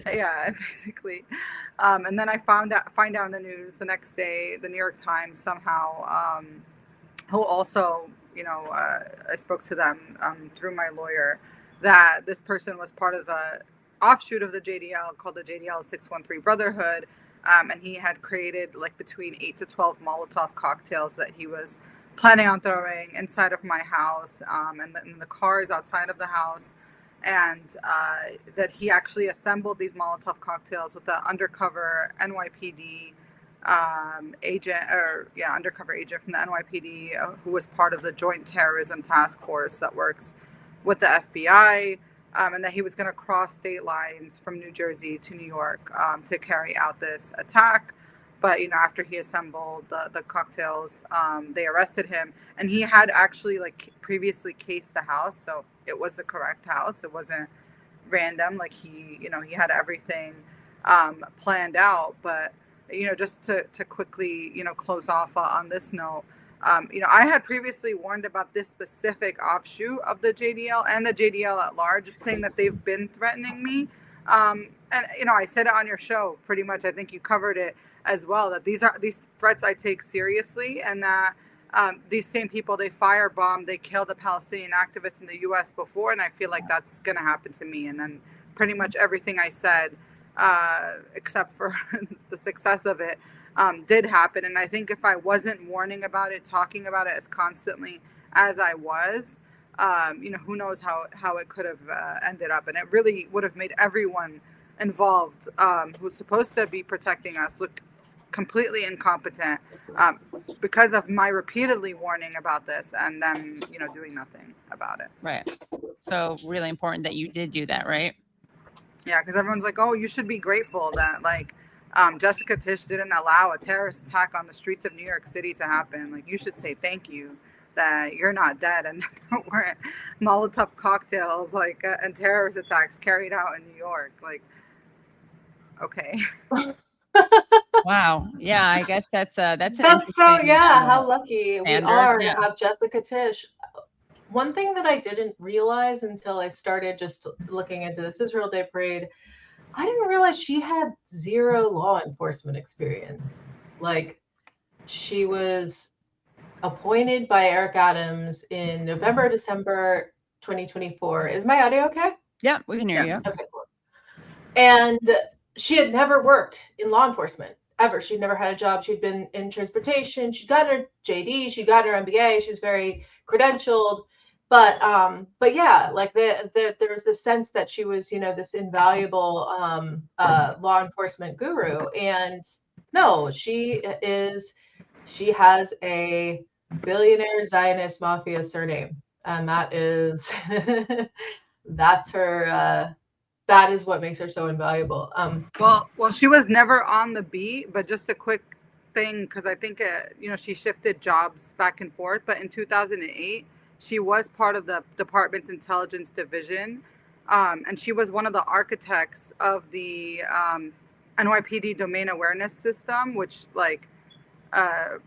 Yeah, basically. And then I find out in the news the next day, the New York Times somehow, who also, I spoke to them through my lawyer, that this person was part of the offshoot of the JDL called the JDL 613 Brotherhood. And he had created like between 8 to 12 Molotov cocktails that he was planning on throwing inside of my house, and in the cars outside of the house. And that he actually assembled these Molotov cocktails with the undercover NYPD undercover agent from the NYPD who was part of the Joint Terrorism Task Force that works with the FBI, and that he was going to cross state lines from New Jersey to New York to carry out this attack. But, after he assembled the cocktails, they arrested him, and he had actually like previously cased the house. So it was the correct house. It wasn't random. Like he had everything planned out. But, just to quickly, close off on this note, I had previously warned about this specific offshoot of the JDL and the JDL at large, saying that they've been threatening me. And, I said it on your show pretty much. I think you covered it as well, that these threats I take seriously, and that these same people, they firebombed, they killed a Palestinian activist in the US before, and I feel like that's going to happen to me. And then pretty much everything I said, except for the success of it, did happen. And I think if I wasn't warning about it, talking about it as constantly as I was, who knows how it could have ended up. And it really would have made everyone involved who's supposed to be protecting us look completely incompetent because of my repeatedly warning about this and them, doing nothing about it. Right. So really important that you did do that, right? Yeah, because everyone's like, oh, you should be grateful that like Jessica Tisch didn't allow a terrorist attack on the streets of New York City to happen. Like, you should say thank you that you're not dead and there weren't Molotov cocktails like and terrorist attacks carried out in New York. Like, okay. Wow. Yeah, I guess that's so how lucky we are to have Jessica Tisch. One thing that I didn't realize until I started just looking into this Israel Day Parade, I didn't realize she had zero law enforcement experience. Like, she was appointed by Eric Adams in November, December 2024. Is my audio okay? Yeah, we can hear you. Okay, cool. And she had never worked in law enforcement ever. She'd never had a job. She'd been in transportation. She got her JD. She got her MBA. She's very credentialed. But yeah, like there was this sense that she was, this invaluable law enforcement guru. And no, she has a billionaire Zionist mafia surname, and that is that's her. That is what makes her so invaluable. Well, she was never on the beat, but just a quick thing, because I think she shifted jobs back and forth. But in 2008. She was part of the department's intelligence division, and she was one of the architects of the NYPD domain awareness system, which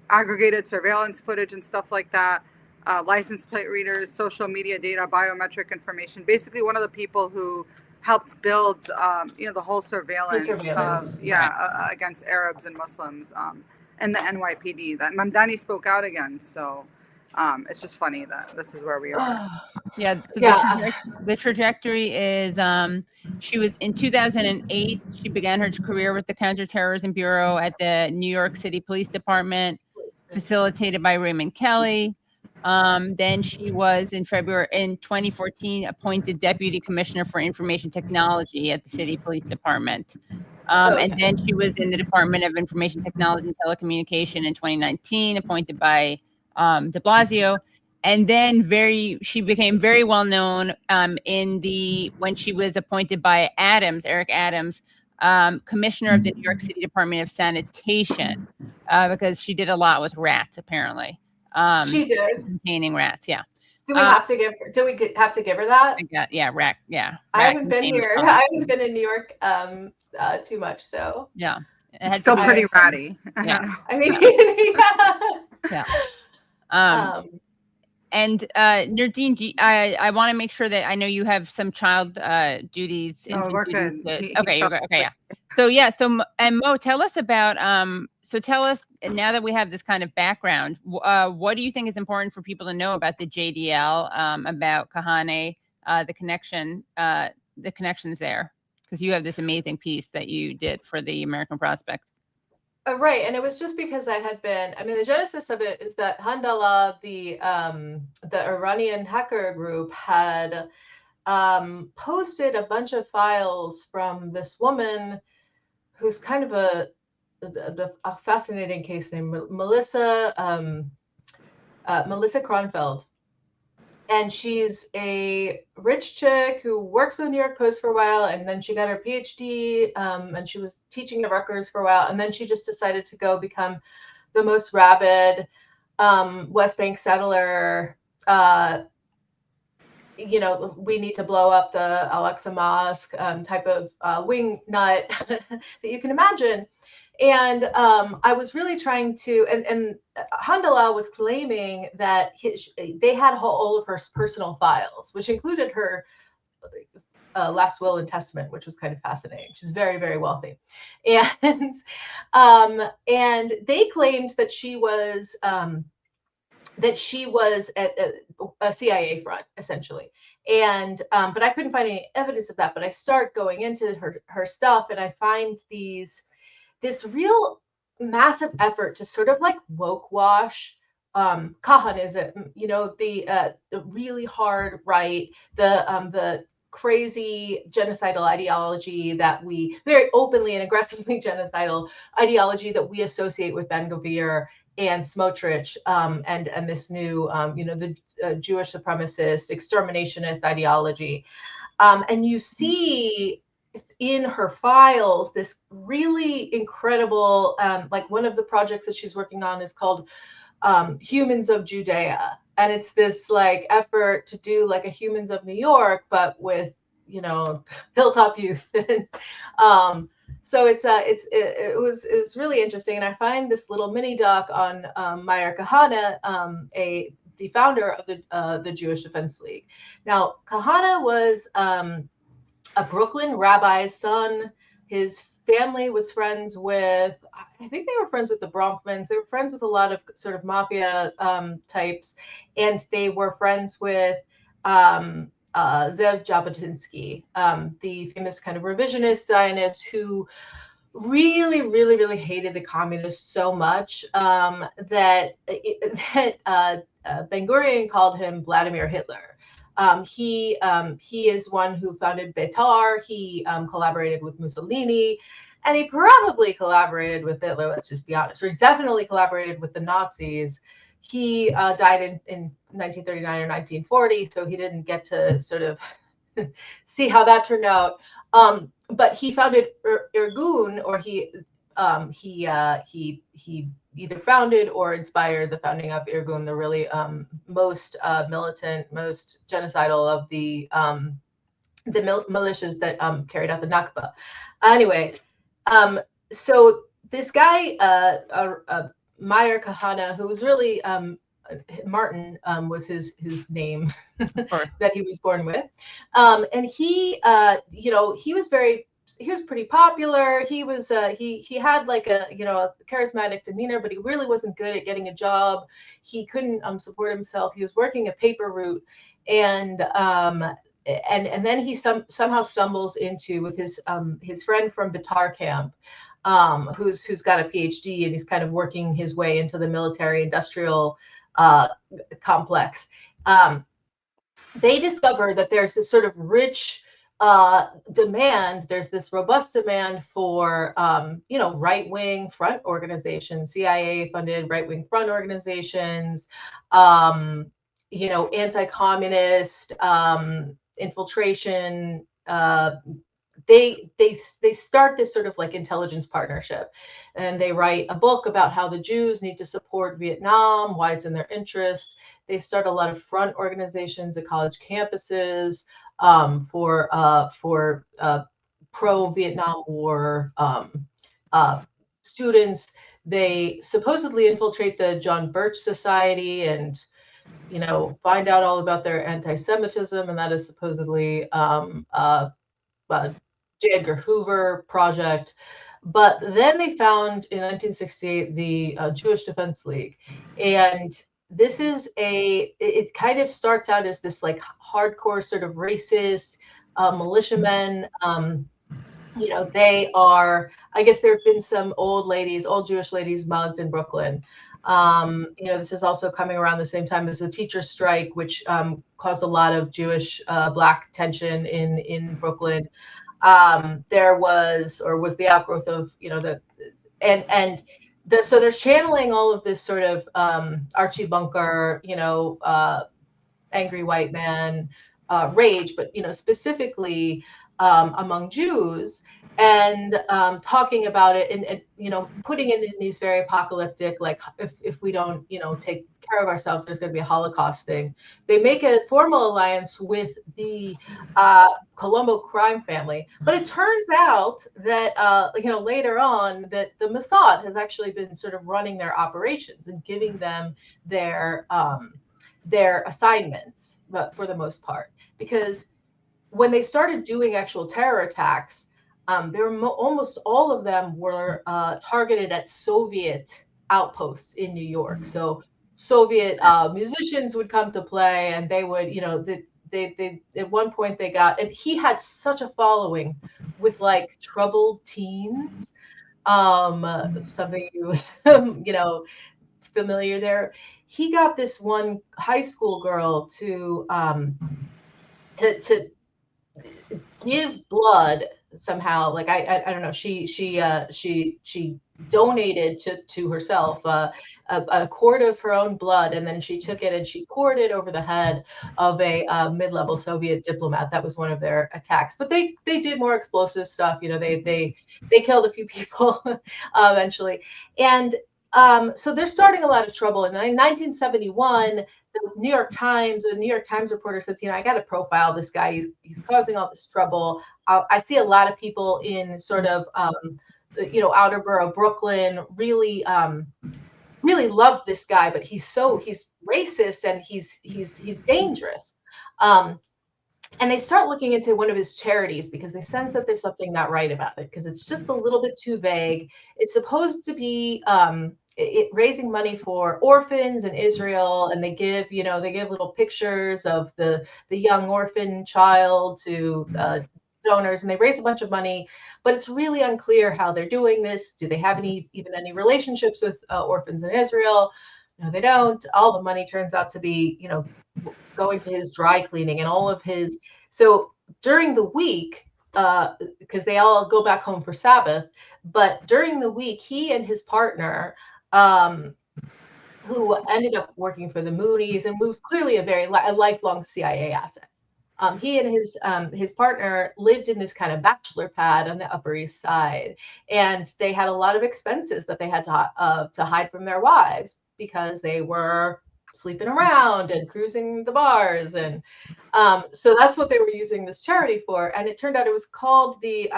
aggregated surveillance footage and stuff like that, license plate readers, social media data, biometric information. Basically, one of the people who helped build, the whole surveillance, against Arabs and Muslims in the NYPD. That Mamdani spoke out against. So. It's just funny that this is where we are. Yeah. So Yeah. the trajectory is she was in 2008. She began her career with the Counterterrorism Bureau at the New York City Police Department, facilitated by Raymond Kelly. Then she was in 2014 appointed Deputy Commissioner for Information Technology at the City Police Department. And then she was in the Department of Information Technology and Telecommunication in 2019, appointed by de Blasio. And then she became very well known when she was appointed by Eric Adams, Commissioner of the New York City Department of Sanitation, because she did a lot with rats, apparently. She did. Containing rats, yeah. Do we have to give her that? Yeah, rat, yeah. I haven't been here. I haven't been in New York too much, so. Yeah. It's still pretty ratty. Yeah. I mean, yeah. And Nerdeen, I want to make sure that I know you have some child duties. We're good. Okay, you're good. Okay, yeah. And Mo, tell us about. Tell us, now that we have this kind of background, what do you think is important for people to know about the JDL, about Kahane, the connections there, because you have this amazing piece that you did for the American Prospect. Right, and it was just because I had been. I mean, the genesis of it is that Handala, the Iranian hacker group, had posted a bunch of files from this woman, who's kind of a fascinating case named Melissa Kronfeld. And she's a rich chick who worked for the New York Post for a while, and then she got her PhD, and she was teaching at Rutgers for a while, and then she just decided to go become the most rabid West Bank settler. We need to blow up the Al-Aqsa Mosque type of wing nut that you can imagine. And I was really trying to, and Handala was claiming that they had all of her personal files, which included her last will and testament, which was kind of fascinating. She's very, very wealthy. And they claimed that she was at a CIA front, essentially. And but I couldn't find any evidence of that. But I start going into her stuff, and I find this real massive effort to sort of like woke wash Kahanism, the really hard right, the crazy genocidal ideology that we very openly and aggressively genocidal ideology that we associate with Ben Gvir and Smotrich, and this new, the Jewish supremacist exterminationist ideology. And you see in her files this really incredible, like one of the projects that she's working on is called Humans of Judea. And it's this like effort to do like a Humans of New York, but with, hilltop youth. So it was really interesting. And I find this little mini doc on Meir Kahane, the founder of the Jewish Defense League. Now, Kahane was a Brooklyn rabbi's son. His family was friends with, I think they were friends with the Bronfmans. They were friends with a lot of sort of mafia types, and they were friends with Zev Jabotinsky, the famous kind of revisionist Zionist who really, really, really hated the communists so much that Ben-Gurion called him Vladimir Hitler. He is one who founded Betar. He collaborated with Mussolini, and he probably collaborated with Hitler. Let's just be honest. Or he definitely collaborated with the Nazis. He died in 1939 or 1940, so he didn't get to sort of see how that turned out. But he founded Irgun, or he either founded or inspired the founding of Irgun, the really most militant, most genocidal of the militias that carried out the Nakba. Anyway, so this guy, Meir Kahane, who was really Martin was his name that he was born with, and he he was very pretty popular. He was he had like a a charismatic demeanor, but he really wasn't good at getting a job. He couldn't support himself. He was working a paper route, and then he somehow stumbles into with his friend from Batar camp, who's got a PhD, and he's kind of working his way into the military industrial complex. They discover that there's this sort of rich demand. There's this robust demand for right-wing front organizations, CIA-funded right-wing front organizations, anti-communist infiltration. They start this sort of like intelligence partnership, and they write a book about how the Jews need to support Vietnam, why it's in their interest. They start a lot of front organizations at college campuses for pro-Vietnam War students. They supposedly infiltrate the John Birch Society and find out all about their anti-Semitism, and that is supposedly J. Edgar Hoover project. But then they found in 1968 the Jewish Defense League, and this is it kind of starts out as this like hardcore sort of racist militiamen. They are, I guess there have been some old Jewish ladies mugged in Brooklyn. This is also coming around the same time as the teacher strike, which caused a lot of Jewish black tension in Brooklyn. There was the outgrowth of so they're channeling all of this sort of Archie Bunker, angry white man rage, but specifically among Jews, and talking about it and putting it in these very apocalyptic, like if we don't take care of ourselves, there's going to be a Holocaust thing. They make a formal alliance with the Colombo crime family, but it turns out that later on that the Mossad has actually been sort of running their operations and giving them their assignments, but for the most part, because when they started doing actual terror attacks, almost all of them were targeted at Soviet outposts in New York. So Soviet musicians would come to play, and they would, they at one point they got, and he had such a following with like troubled teens, something you familiar there. He got this one high school girl to give blood somehow. Like I don't know. She donated to herself a quart of her own blood, and then she took it and she poured it over the head of a mid-level Soviet diplomat. That was one of their attacks. But they did more explosive stuff. They killed a few people eventually, and so they're starting a lot of trouble. And in 1971, the New York Times reporter says, I got to profile this guy. He's causing all this trouble. I see a lot of people in sort of, outer borough Brooklyn really love this guy, but he's racist and he's dangerous. And they start looking into one of his charities because they sense that there's something not right about it, because it's just a little bit too vague. It's supposed to be raising money for orphans in Israel, and they give little pictures of the young orphan child to donors, and they raise a bunch of money, but it's really unclear how they're doing this. Do they have even any relationships with orphans in Israel? No, they don't. All the money turns out to be, going to his dry cleaning and all of his. So during the week, because they all go back home for Sabbath, but during the week, he and his partner, who ended up working for the Moonies and was clearly a lifelong CIA asset. He and his partner lived in this kind of bachelor pad on the Upper East Side, and they had a lot of expenses that they had to hide from their wives because they were sleeping around and cruising the bars, and so that's what they were using this charity for. And it turned out it was called the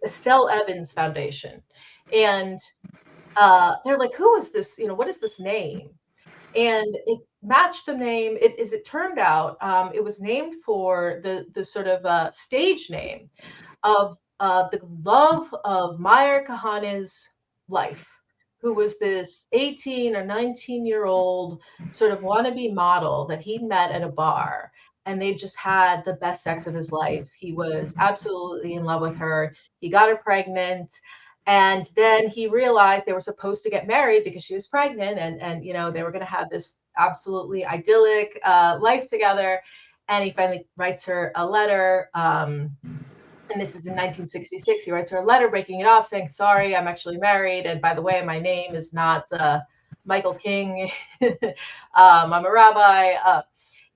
Estelle Evans Foundation, and they're like, who is this? What is this name? And matched the name. It turned out, it was named for the sort of stage name of the love of Meir Kahane's life, who was this 18 or 19-year-old sort of wannabe model that he met at a bar, and they just had the best sex of his life. He was absolutely in love with her. He got her pregnant. And then he realized they were supposed to get married because she was pregnant, and you know, they were going to have this absolutely idyllic life together. And he finally writes her a letter. And this is in 1966. He writes her a letter breaking it off, saying, sorry, I'm actually married. And by the way, my name is not Michael King. I'm a rabbi.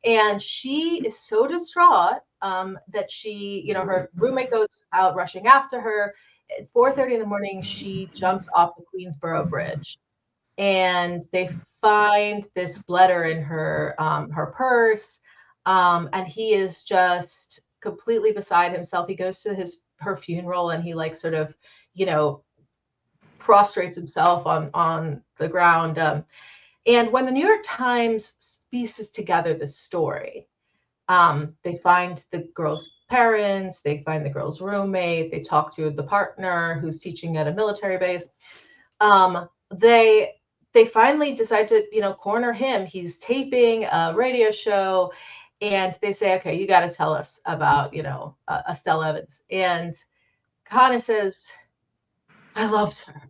And she is so distraught that she, you know, her roommate goes out rushing after her. At 4:30 in the morning, she jumps off the Queensboro Bridge. And they find this letter in her her purse. And he is just completely beside himself. He goes to her funeral, and he like sort of, you know, prostrates himself on the ground. And when the New York Times pieces together the story, they find the girl's parents, they find the girl's roommate, they talk to the partner who's teaching at a military base. They finally decide to, you know, corner him. He's taping a radio show, and they say, okay, you got to tell us about, you know, Estelle Evans. And Kahane says, I loved her.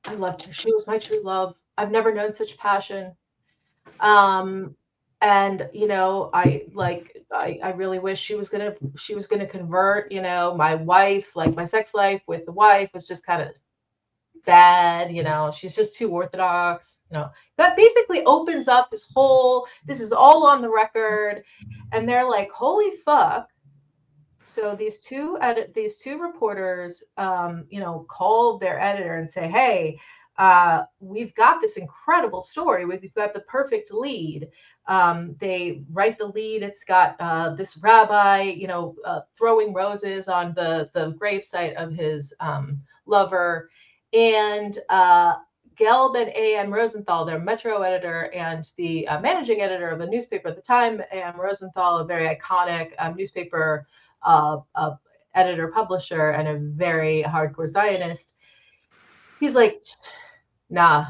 I loved her. She was my true love. I've never known such passion. And, you know, I really wish she was gonna convert. You know, my wife, like my sex life with the wife was just kind of bad. You know, she's just too orthodox. You know, that basically opens up his whole, this is all on the record. And they're like, holy fuck. So these two reporters, you know, call their editor and say, hey, we've got this incredible story. We've got the perfect lead. They write the lead. It's got this rabbi, you know, throwing roses on the gravesite of his lover. And Gelb and A.M. Rosenthal, their Metro editor and the managing editor of the newspaper at the time, A.M. Rosenthal, a very iconic newspaper editor, publisher, and a very hardcore Zionist. He's like, nah,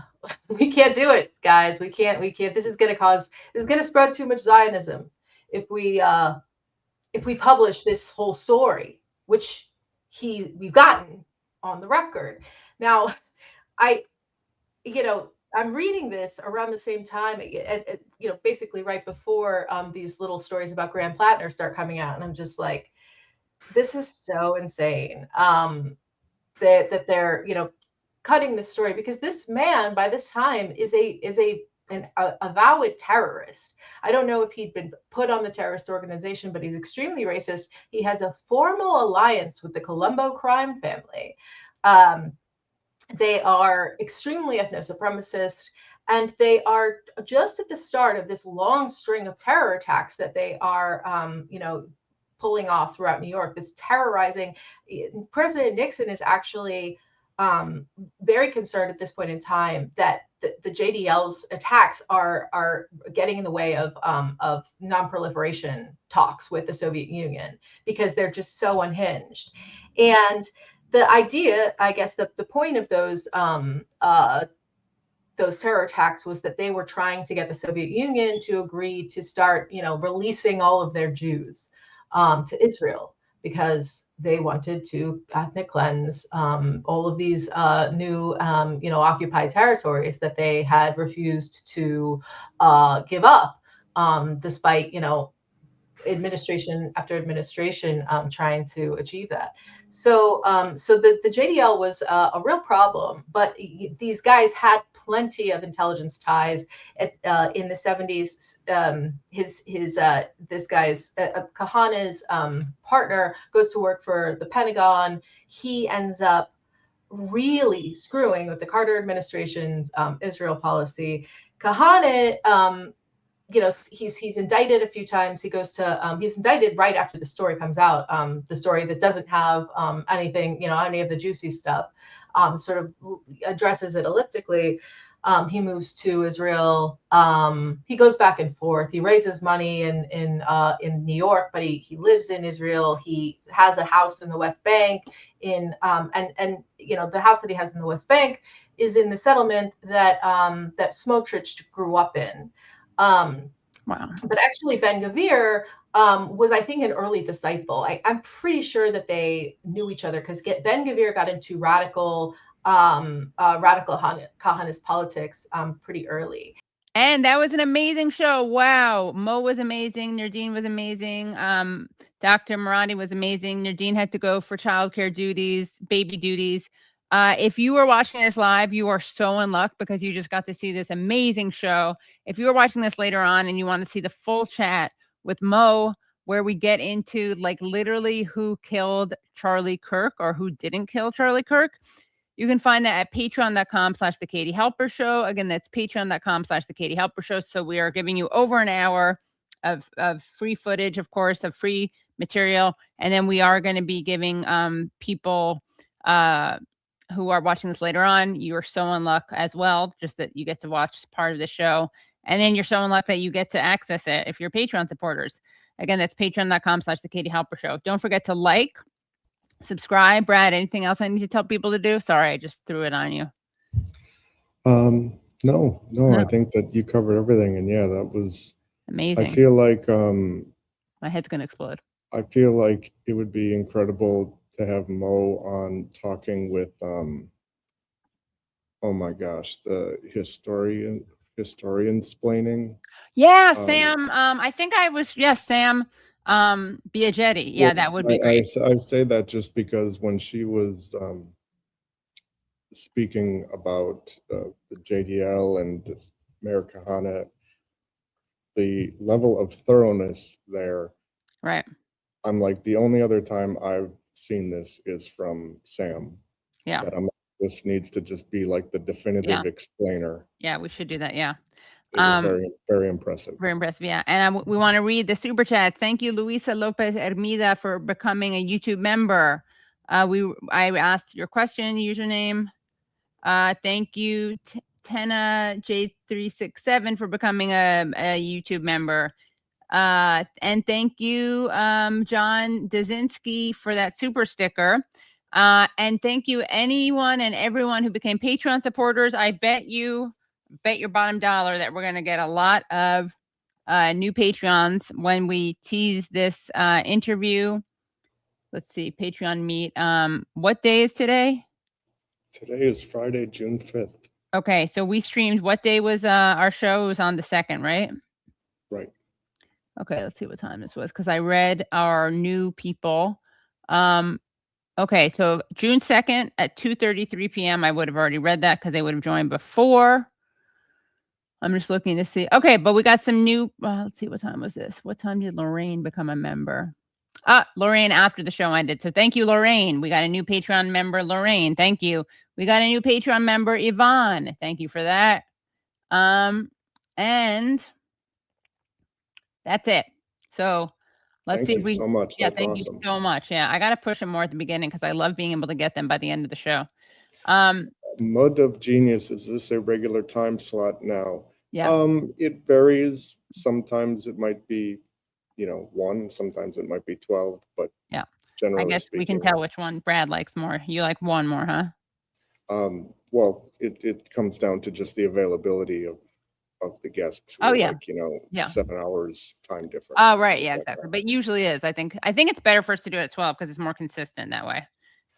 we can't do it, guys. We can't. This is going to spread too much Zionism if we publish this whole story, which we've gotten on the record. Now, I'm reading this around the same time, you know, basically right before these little stories about Graham Plattner start coming out, and I'm just like, this is so insane that they're, you know, cutting this story, because this man by this time is an avowed terrorist. I don't know if he'd been put on the terrorist organization, but he's extremely racist. He has a formal alliance with the Colombo crime family. They are extremely ethno-supremacist, and they are just at the start of this long string of terror attacks that they are, you know, pulling off throughout New York. This terrorizing. President Nixon is actually very concerned at this point in time that the JDL's attacks are getting in the way of non-proliferation talks with the Soviet Union, because they're just so unhinged. And the idea, I guess, the point of those terror attacks was that they were trying to get the Soviet Union to agree to start, you know, releasing all of their Jews to Israel, because they wanted to ethnic cleanse all of these new, you know, occupied territories that they had refused to give up, despite, you know, administration after administration trying to achieve that. So the JDL was a real problem, but these guys had plenty of intelligence ties. In the 70s, this guy's Kahane's partner goes to work for the Pentagon. He ends up really screwing with the Carter administration's Israel policy. Kahane, you know, he's indicted a few times. He goes to he's indicted right after the story comes out, the story that doesn't have anything, you know, any of the juicy stuff, sort of addresses it elliptically. He moves to Israel. He goes back and forth. He raises money in New York, but he lives in Israel. He has a house in the West Bank. And the house that he has in the West Bank is in the settlement that Smotrich grew up in. Wow. But actually, Ben Gvir was, I think, an early disciple. I'm pretty sure that they knew each other because Ben Gvir got into radical Kahanist politics pretty early. And that was an amazing show. Wow. Moe was amazing. Nerdeen was amazing. Dr. Marandi was amazing. Nerdeen had to go for childcare duties, baby duties. If you were watching this live, you are so in luck because you just got to see this amazing show. If you were watching this later on and you want to see the full chat with Moe, where we get into like literally who killed Charlie Kirk or who didn't kill Charlie Kirk, you can find that at patreon.com/The Katie Halper Show. Again, that's patreon.com/The Katie Halper Show. So we are giving you over an hour of free footage, of course, of free material. And then we are going to be giving people who are watching this later on, you are so in luck as well, just that you get to watch part of the show. And then you're so in luck that you get to access it if you're Patreon supporters. Again, that's patreon.com/The Katie Halper Show. Don't forget to like, subscribe. Brad, anything else I need to tell people to do? Sorry, I just threw it on you. No, I think that you covered everything. And yeah, that was amazing. I feel like my head's going to explode. I feel like it would be incredible to have Moe on talking with, oh my gosh, the historian-splaining. Yeah, Sam. I think I was, Sam Biagetti. Yeah, Well, that would be great. I say that just because when she was speaking about the JDL and Meir Kahane, the level of thoroughness there. Right. I'm like, the only other time I've seen this is from Sam. Yeah. That this needs to just be like the definitive explainer. Yeah, we should do that. Yeah. It was very, very impressive. Very impressive, yeah. And we want to read the super chat. Thank you, Luisa Lopez Hermida, for becoming a YouTube member. I asked your question, username. Thank you, Tena J367, for becoming a YouTube member. And thank you, John Dazinski, for that super sticker. And thank you, anyone and everyone who became Patreon supporters. I bet your bottom dollar that we're going to get a lot of new Patreons when we tease this interview. Let's see, Patreon meet. What day is today? Today is Friday, June 5th. Okay, so we streamed. What day was our show? It was on the 2nd, right? Right. Okay, let's see what time this was because I read our new people. Okay, so June 2nd at 2:33 p.m. I would have already read that because they would have joined before. I'm just looking to see. Okay, but we got some new. Let's see, what time was this? What time did Lorraine become a member? Lorraine after the show ended. So thank you, Lorraine. We got a new Patreon member, Lorraine. Thank you. We got a new Patreon member, Yvonne. Thank you for that. And that's it. So let's see if we. Thank you so much. Yeah, That's thank awesome. you so much. Yeah, I got to push them more at the beginning because I love being able to get them by the end of the show. Mud of Genius, is this a regular time slot now? Yes. It varies. Sometimes it might be, 1. Sometimes it might be 12. But yeah, generally I guess we can tell which one Brad likes more. You like one more, huh? Well, it comes down to just the availability of the guests. Oh, yeah. Like, 7 hours time difference. Oh, right. Yeah, exactly. But usually is. I think it's better for us to do it at 12 because it's more consistent that way.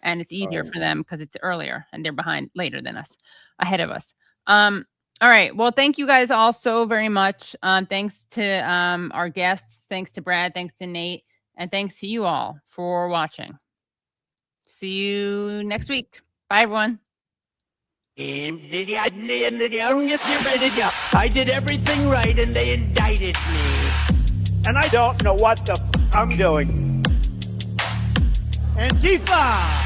And it's easier for them because it's earlier and they're later than us, ahead of us. All right. Well, thank you guys all so very much. Thanks to our guests. Thanks to Brad. Thanks to Nate. And thanks to you all for watching. See you next week. Bye, everyone. I did everything right and they indicted me. And I don't know what the I'm doing. Antifa!